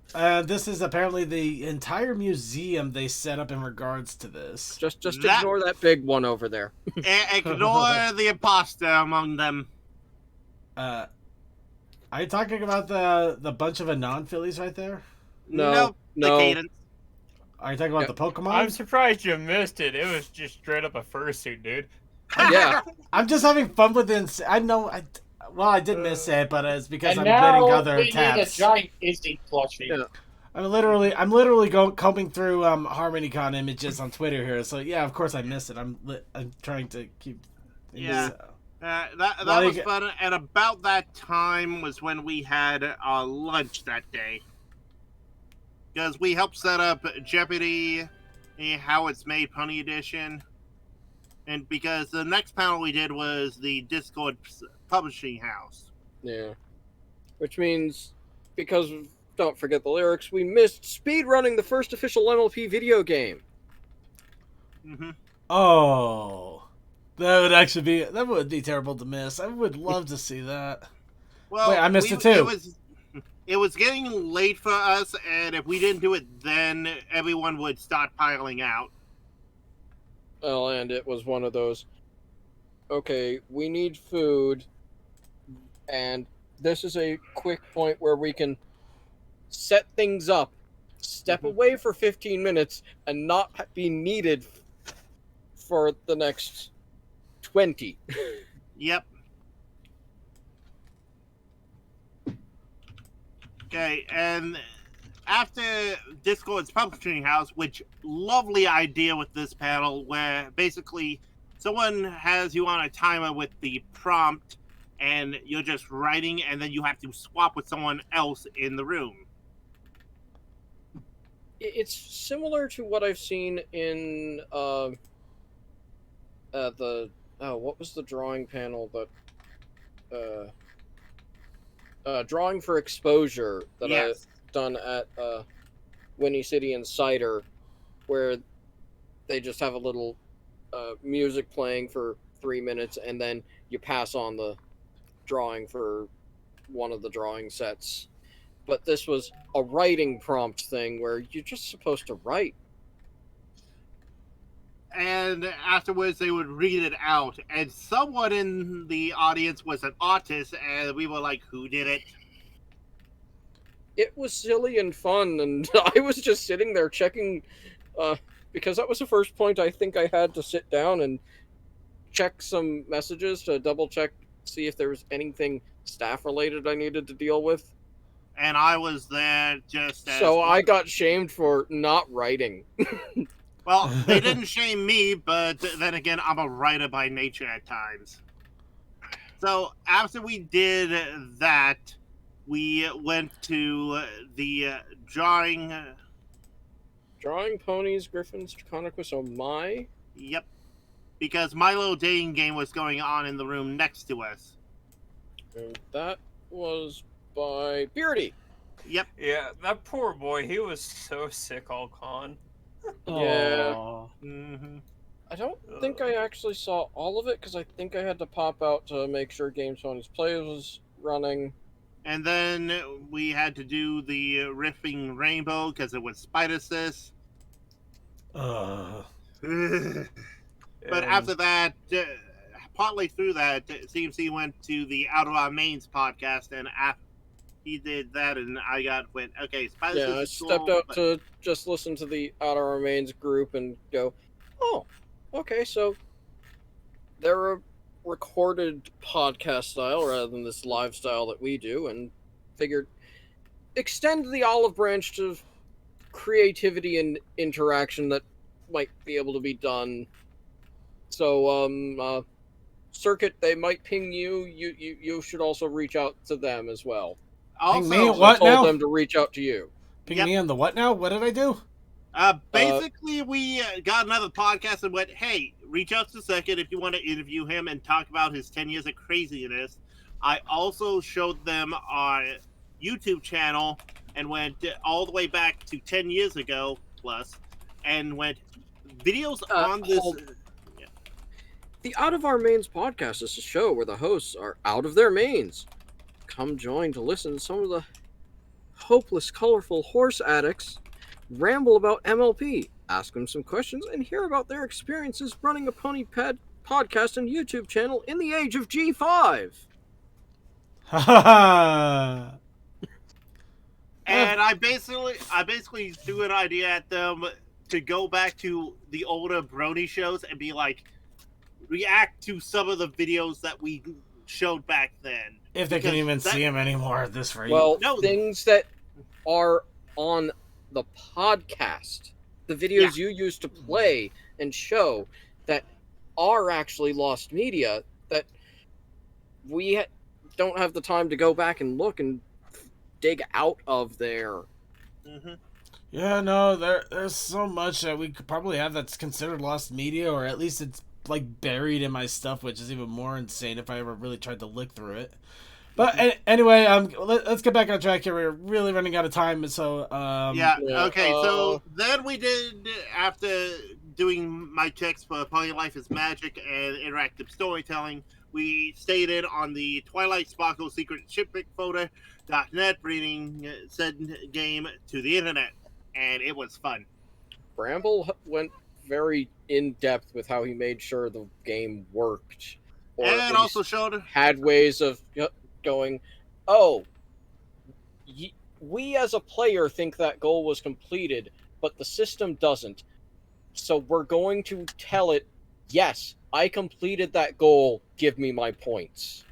This is apparently the entire museum they set up in regards to this. Just That- ignore that big one over there. ignore the imposter among them. Are you talking about the bunch of Anon fillies right there? No, The no. cadence. Are you talking about Yeah. the Pokemon? I'm surprised you missed it. It was just straight up a fursuit, dude. Yeah. I'm just having fun with it. I know. I did miss it, but it's because And I'm getting now other we need a tabs. giant Izzy plushie. Yeah. I'm literally combing through Harmonycon images on Twitter here. So yeah, of course I miss it. I'm trying to keep. Things, Yeah. That Well, was you- fun, and about that time was when we had lunch that day. Because we helped set up Jeopardy, How It's Made Pony Edition, and because the next panel we did was the Discord publishing house. Yeah. Which means, because of Don't Forget the Lyrics, we missed speedrunning the first official MLP video game. Mm-hmm. Oh, that would be terrible to miss. I would love to see that. Well, Wait, I missed it too. It was getting late for us, and if we didn't do it then, everyone would start piling out. Well, and it was one of those, okay, we need food, and this is a quick point where we can set things up, step away for 15 minutes, and not be needed for the next 20. Yep. Okay, and after Discord's publishing house, which lovely idea with this panel, where basically someone has you on a timer with the prompt, and you're just writing, and then you have to swap with someone else in the room. It's similar to what I've seen in what was the drawing panel that drawing for exposure that Yes. I've done at Winnie City Insider, where they just have a little music playing for 3 minutes, and then you pass on the drawing for one of the drawing sets. But this was a writing prompt thing where you're just supposed to write. and afterwards they would read it out. And someone in the audience was an autist, and we were like, "Who did it?" It was silly and fun, and I was just sitting there checking, because that was the first point I think I had to sit down and check some messages to double check, see if there was anything staff related I needed to deal with. And I was there just as So I well. got shamed for not writing. Well, they didn't shame me, but then again, I'm a writer by nature at times. So after we did that, we went to the drawing. Drawing ponies, griffins, Draconicus, oh my. Yep, because my little dating game was going on in the room next to us. And that was by Beardy. Yep. Yeah, that poor boy, he was so sick all con. Yeah. Aw. Mm-hmm. I don't think I actually saw all of it because I think I had to pop out to make sure Games Ponies Play was running. And then we had to do the riffing rainbow because it was Spider-Sis. But And after that, partly through that, CMC went to the Out of Our Mains podcast, and after he did that, and I went, okay, Spider-Sis Yeah, I is stepped cool, out but- to just listen to the Outer Remains group and go, oh, okay, so they're a recorded podcast style rather than this live style that we do, and figured extend the olive branch to creativity and interaction that might be able to be done. So, Circuit, they might ping you. You should also reach out to them as well. Ping me? Also, What I told now? them to reach out to you. Ping Yep. me on the what now? What did I do? basically, we got another podcast and went, hey, reach out to Second if you want to interview him and talk about his 10 years of craziness. I also showed them our YouTube channel and went all the way back to 10 years ago plus and went videos on this. hold- The Out of Our Mains podcast is a show where the hosts are out of their mains. Come join to listen to some of the hopeless, colorful horse addicts ramble about MLP, ask them some questions, and hear about their experiences running a pony ped podcast and YouTube channel in the age of G5. Ha ha ha! And I basically threw an idea at them to go back to the older Brony shows and be like, react to some of the videos that we showed back then. If they can Because even that- see him anymore at this rate. Well, No. things that are on the podcast, the videos you used to play and show that are actually lost media that we don't have the time to go back and look and dig out of there. Mm-hmm. Yeah, no, there's so much that we could probably have that's considered lost media, or at least it's like buried in my stuff, which is even more insane if I ever really tried to look through it. But anyway, let's get back on track here. We're really running out of time, so Yeah. Yeah, Okay. So then we did, after doing my checks for Pony Life is Magic and interactive storytelling, we stayed in on the Twilight Sparkle Secret Shipwreck Folder.net, bringing said game to the internet, and it was fun. Bramble went very in depth with how he made sure the game worked, or at And least also showed had ways of going, oh, we as a player think that goal was completed, but the system doesn't. So we're going to tell it, yes, I completed that goal, give me my points.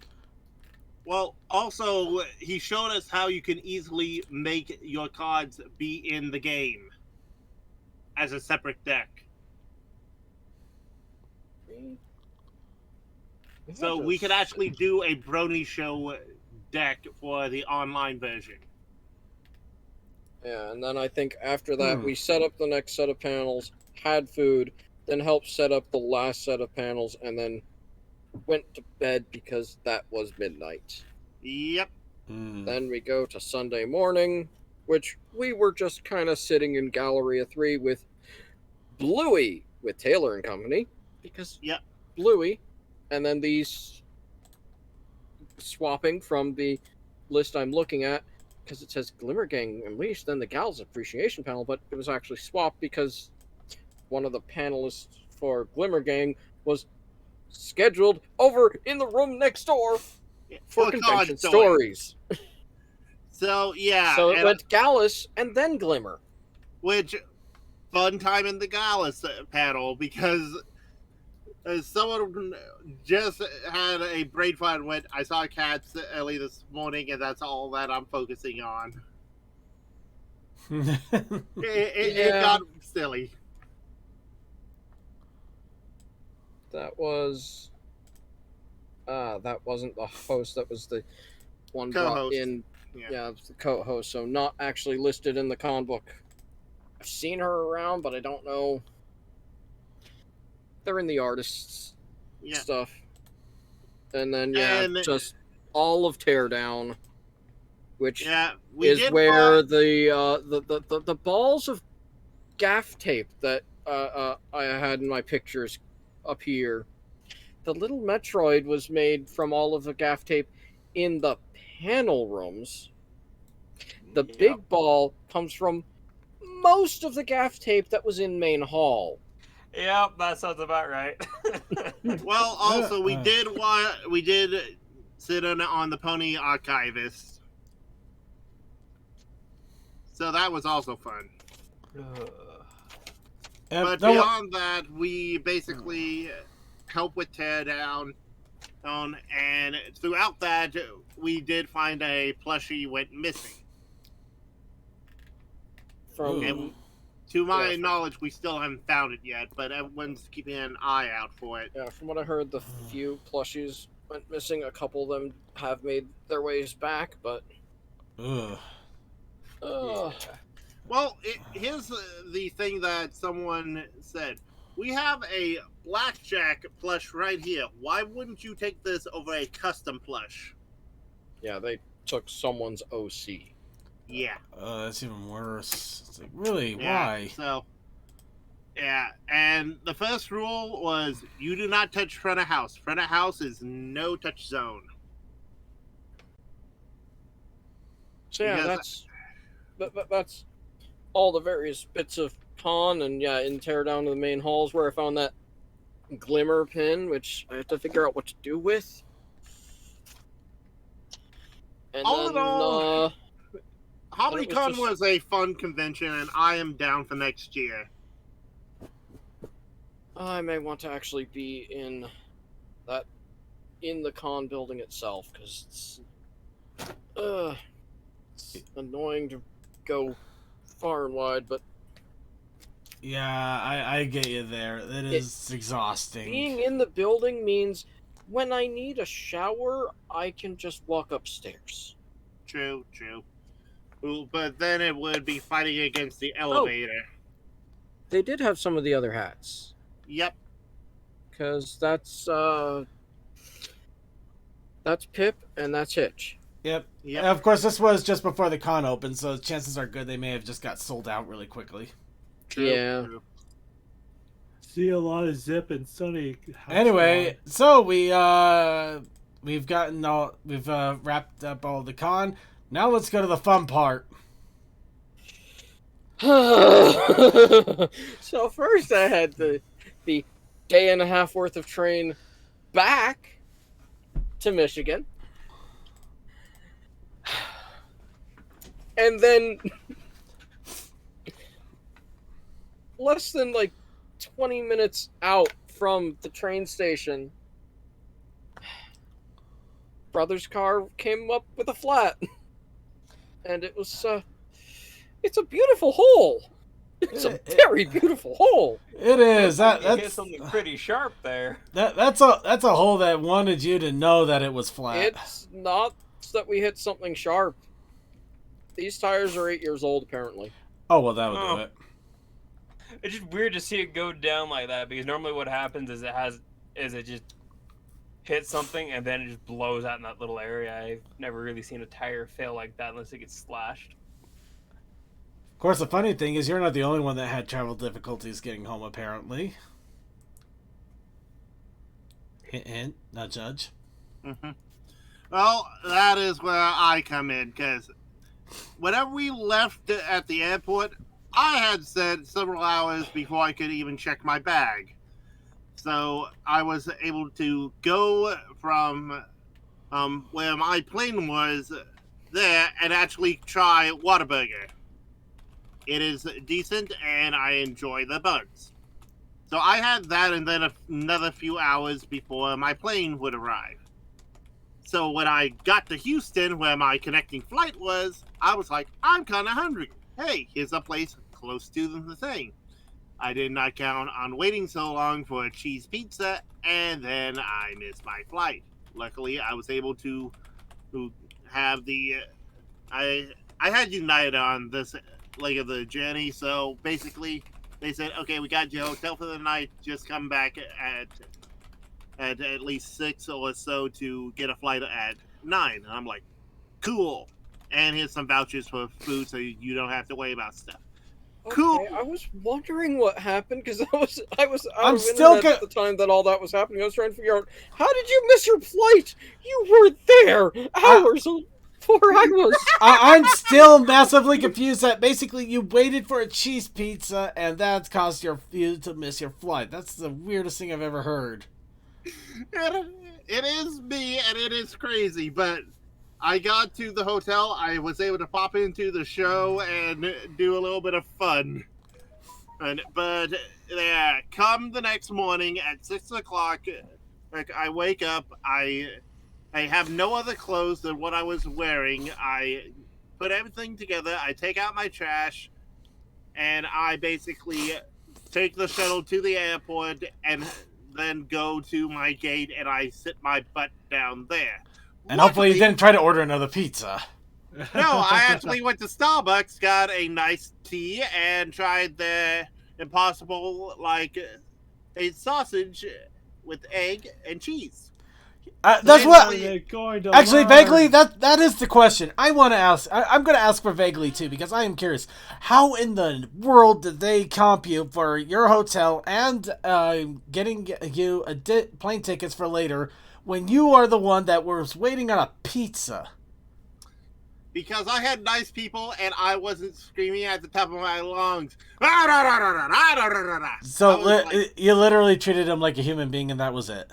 Well, also, he showed us how you can easily make your cards be in the game as a separate deck. So we could actually do a Brony Show deck for the online version. Yeah, and then I think after that, we set up the next set of panels, had food, then helped set up the last set of panels, and then went to bed because that was midnight. Yep. Then we go to Sunday morning, which we were just kind of sitting in Galleria 3 with Bluey, with Taylor and Company, because Yep. Bluey, and then these swapping from the list I'm looking at, because it says Glimmer Gang Unleashed, then the Gals Appreciation panel, but it was actually swapped because one of the panelists for Glimmer Gang was scheduled over in the room next door for convention Con stories. So yeah, So it and- went Gallus and then Glimmer. which fun time in the Gallus panel because someone just had a brain fart and went, I saw cats early this morning and that's all that I'm focusing on. It Yeah. got silly. That was that wasn't the host, that was the one brought Co-host. in. Yeah. Yeah, it's the co-host, so not actually listed in the con book. I've seen her around, but I don't know. They're in the artists Yeah. stuff. And then And- just all of Teardown, which Yeah, we is did where find- the balls of gaff tape that I had in my pictures up here. The little Metroid was made from all of the gaff tape in the panel rooms. The big ball comes from most of the gaff tape that was in main hall. Yep, that sounds about right. Well, also we Uh. did sit on the Pony Archivist, so that was also fun. But no, beyond that, we basically help with teardown, and throughout that, we did find a plushie went missing. From And to my Yeah. knowledge, we still haven't found it yet, but everyone's keeping an eye out for it. Yeah, from what I heard, the few plushies went missing. A couple of them have made their ways back, but ugh. Well, here's the thing that someone said. We have a blackjack plush right here. Why wouldn't you take this over a custom plush? yeah, they took someone's OC. Yeah. That's even worse. It's like, really? Yeah, Why? So, yeah, and the first rule was you do not touch front of house. Front of house is no touch zone. So yeah, Because- that's all the various bits of con, and yeah, in Teardown to the main halls where I found that Glimmer pin, which I have to figure out what to do with. And All then, in all, Harmonycon just- was a fun convention, and I am down for next year. I may want to actually be in the con building itself, because it's annoying to go far and wide, but Yeah, I get you there. It is exhausting. being in the building means when I need a shower, I can just walk upstairs. True. Ooh, but then it would be fighting against the elevator. They did have some of the other hats, Yep. because that's Pip and that's Hitch. Yep. Yep. Of course, this was just before the con opened, so chances are good they may have just got sold out really quickly. True. Yeah. True. See a lot of Zip and Sunny. Anyway, so we've wrapped up all the con. Now let's go to the fun part. So first I had the day and a half worth of train back to Michigan. And then less than 20 minutes out from the train station, brother's car came up with a flat. And it was it's a beautiful hole. It's a very beautiful hole. It is. You hit That's something pretty sharp there. that's a hole that wanted you to know that it was flat. It's not that we hit something sharp. These tires are 8 years old, apparently. Oh well, that would Oh. do it. It's just weird to see it go down like that because normally what happens is it just hits something and then it just blows out in that little area. I've never really seen a tire fail like that unless it gets slashed. Of course, the funny thing is you're not the only one that had travel difficulties getting home. Apparently. Hint, hint. Not judge. Mm-hmm. Well, that is where I come in, because whenever we left at the airport, I had said several hours before I could even check my bag. So I was able to go from where my plane was there and actually try Whataburger. It is decent, and I enjoy the buns. So I had that, and then another few hours before my plane would arrive. So when I got to Houston, where my connecting flight was, I was like, I'm kind of hungry. Hey, here's a place close to the thing. I did not count on waiting so long for a cheese pizza, and then I missed my flight. Luckily, I was able to have I had United on this leg of the journey, so basically they said, okay, we got your hotel for the night. Just come back at least 6 or so to get a flight at 9. And I'm like, cool. And here's some vouchers for food, so you don't have to worry about stuff. Cool. Okay, I was wondering what happened because I was out I'm of still internet at the time that all that was happening. I was trying to figure out how did you miss your flight? You were there hours before I was. I'm still massively confused that basically you waited for a cheese pizza and that caused you to miss your flight. That's the weirdest thing I've ever heard. It is me, and it is crazy, but I got to the hotel. I was able to pop into the show and do a little bit of fun. But yeah, come the next morning at 6 o'clock, like I wake up, I have no other clothes than what I was wearing. I put everything together. I take out my trash, and I basically take the shuttle to the airport and then go to my gate, and I sit my butt down there. And hopefully you didn't try to order another pizza. No, I actually went to Starbucks, got a nice tea, and tried the Impossible, like a sausage with egg and cheese. That's what. They're going to Actually, learn. vaguely, that is the question I want to ask. I'm going to ask for vaguely too because I am curious. How in the world did they comp you for your hotel and getting you plane tickets for later when you are the one that was waiting on a pizza? Because I had nice people and I wasn't screaming at the top of my lungs. So you literally treated him like a human being, and that was it.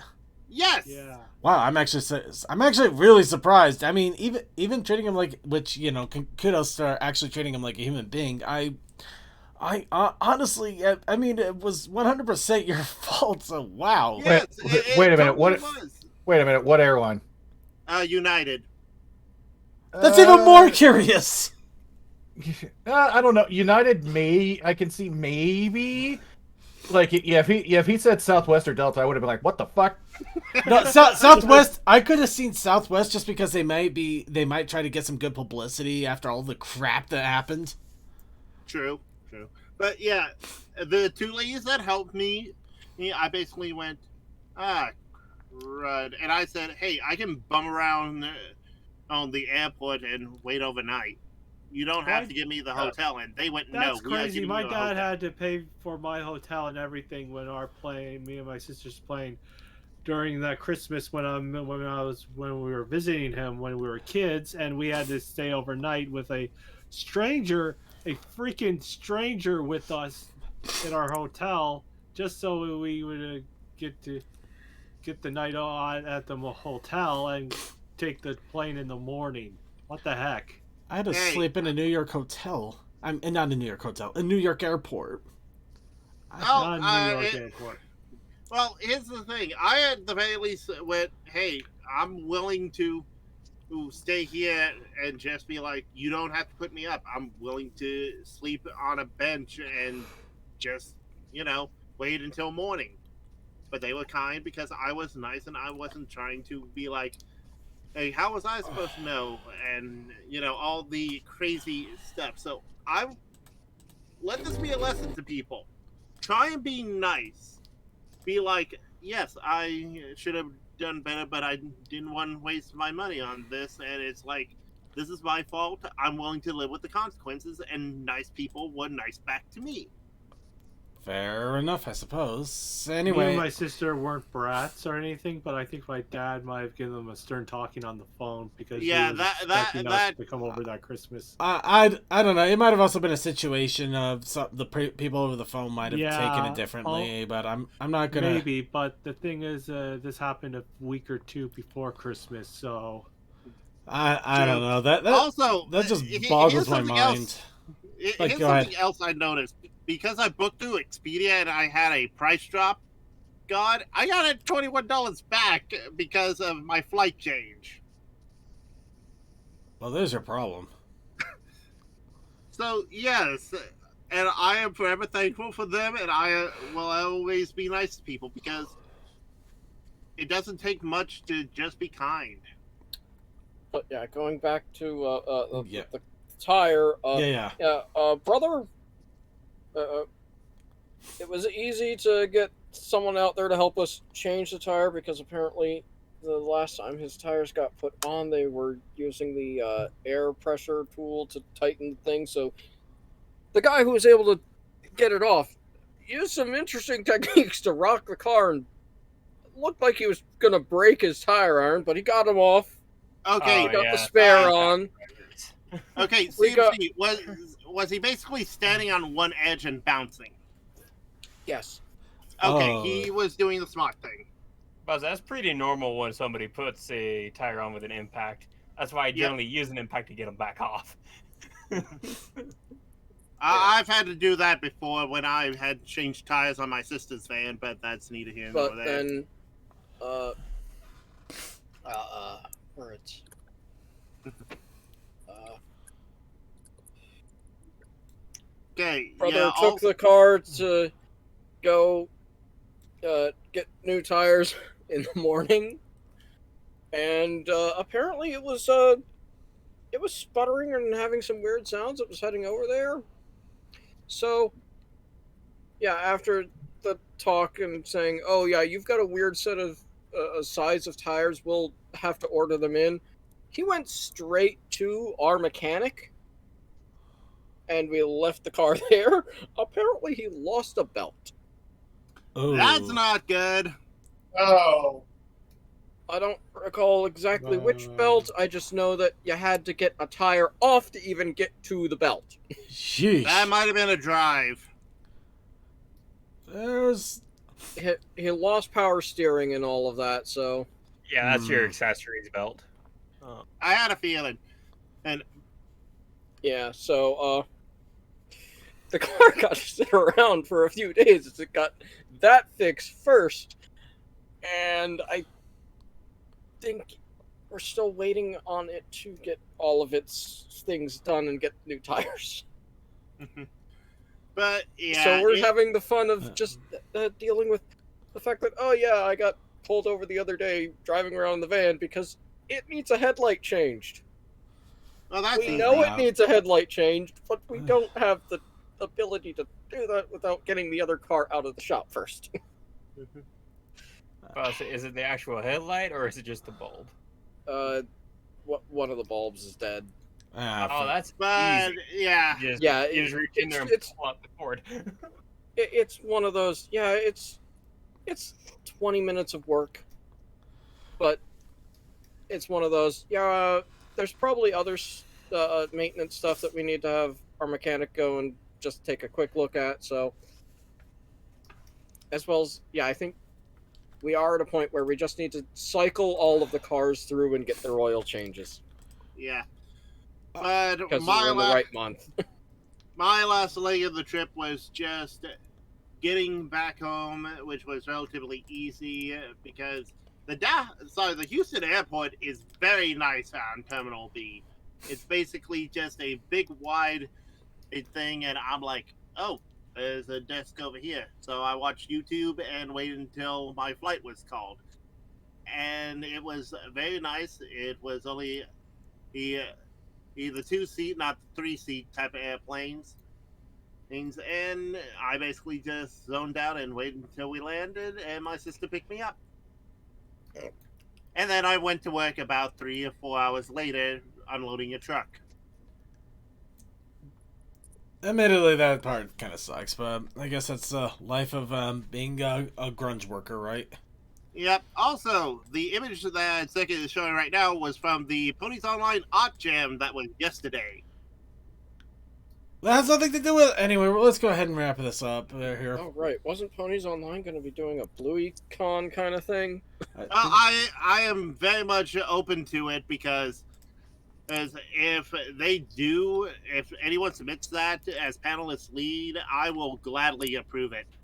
Yes. Yeah. Wow, I'm actually really surprised. I mean, even treating him like, which kudos to actually treating him like a human being. I honestly, I mean, it was 100% your fault. So wow. Yes, Wait a minute. totally What? was. Wait a minute. What airline? United. That's even more curious. I don't know. United I can see maybe. Like, yeah, if he said Southwest or Delta, I would have been like, what the fuck? No, Southwest. I could have seen Southwest just because they might try to get some good publicity after all the crap that happened. True. But yeah, the two ladies that helped me, I basically went, crud. And I said, hey, I can bum around on the airport and wait overnight. You don't have to give me the hotel. And they went, no. That's we gotta crazy. give you My a dad hotel. had to pay for my hotel and everything when me and my sister's plane during that Christmas when we were visiting him when we were kids, and we had to stay overnight with a freaking stranger with us in our hotel, just so we would get the night on at the hotel and take the plane in the morning. What the heck? I had to sleep in a New York hotel. Not a New York hotel, a New York airport. Not New York airport. Well, here's the thing. I at the very least went, hey, I'm willing to stay here and just be like, you don't have to put me up. I'm willing to sleep on a bench and just, wait until morning. But they were kind because I was nice and I wasn't trying to be like, hey, how was I supposed to know? And, all the crazy stuff. So let this be a lesson to people. Try and be nice. Be like, yes, I should have done better, but I didn't want to waste my money on this. And it's like, this is my fault. I'm willing to live with the consequences. And nice people were nice back to me. Fair enough, I suppose. Me Anyway, and my sister weren't brats or anything, but I think my dad might have given them a stern talking on the phone because Yeah, he was that- expecting us that- to come over that Christmas. I don't know. It might have also been a situation of people over the phone might have taken Yeah, it differently, but I'm not gonna. Maybe, but the thing is, this happened a week or two before Christmas, so I don't know. That Also, that just here's boggles my something mind. else. Like, Here's go something ahead. else I noticed. Because I booked through Expedia and I had a price drop, I got it $21 back because of my flight change. Well, there's your problem. So, yes, and I am forever thankful for them, and I will always be nice to people because it doesn't take much to just be kind. But yeah, going back to Yeah. the tire. Yeah. Brother. It was easy to get someone out there to help us change the tire because apparently the last time his tires got put on, they were using the air pressure tool to tighten the thing. So the guy who was able to get it off used some interesting techniques to rock the car and looked like he was gonna break his tire iron, but he got him off. Okay, He got yeah. the spare on. okay. We got- CMC, was he basically standing on one edge and bouncing? Yes. Okay, Oh. he was doing the smart thing. But that's pretty normal when somebody puts a tire on with an impact. That's why I generally use an impact to get them back off. I've had to do that before when I had changed tires on my sister's van, but that's neither here nor But there. then, where it's, Okay, brother yeah, took the car to go get new tires in the morning, and apparently it was sputtering and having some weird sounds. It was heading over there. So yeah, after the talk and saying, "Oh yeah, you've got a weird set of a size of tires. We'll have to order them in." He went straight to our mechanic, and we left the car there. Apparently, he lost a belt. Oh. That's not good. Oh. I don't recall exactly which belt. I just know that you had to get a tire off to even get to the belt. Sheesh. That might have been a drive. There's. He lost power steering and all of that, so Yeah, that's your accessories belt. I had a feeling. And yeah, so the car got to sit around for a few days as it got that fixed first. And I think we're still waiting on it to get all of its things done and get new tires. but yeah, So we're having the fun of just dealing with the fact that, oh yeah, I got pulled over the other day driving around in the van because it needs a headlight changed. well, that's We easy. know it needs a headlight changed, but we don't have the ability to do that without getting the other car out of the shop first. So is it the actual headlight or is it just the bulb? One of the bulbs is dead. Oh, that's But easy. yeah, You just, Yeah, you just reach in there and it's- pull out the cord. It's one of those. Yeah, it's 20 minutes of work, but it's one of those. Yeah, there's probably other maintenance stuff that we need to have our mechanic go and just take a quick look at. So, as well as I think we are at a point where we just need to cycle all of the cars through and get their oil changes yeah. But because my we're in the last, right month. my last leg of the trip was just getting back home, which was relatively easy because the Houston airport is very nice on Terminal B. It's basically just a big wide thing, and I'm like, oh, there's a desk over here. So I watched YouTube and waited until my flight was called, and it was very nice. It was only the 2-seat, not the 3-seat type of airplanes. Things, and I basically just zoned out and waited until we landed, and my sister picked me up. And then I went to work about 3 or 4 hours later, unloading a truck. Admittedly, that part kind of sucks, but I guess that's the life of being a grunge worker, right? Yep. Also, the image that Second is showing right now was from the Ponies Online Art Jam that was yesterday. That has nothing to do with it. Anyway, well, let's go ahead and wrap this up here. Oh right, wasn't Ponies Online going to be doing a BlueyCon kind of thing? I am very much open to it because if they do, if anyone submits that as panelist lead, I will gladly approve it.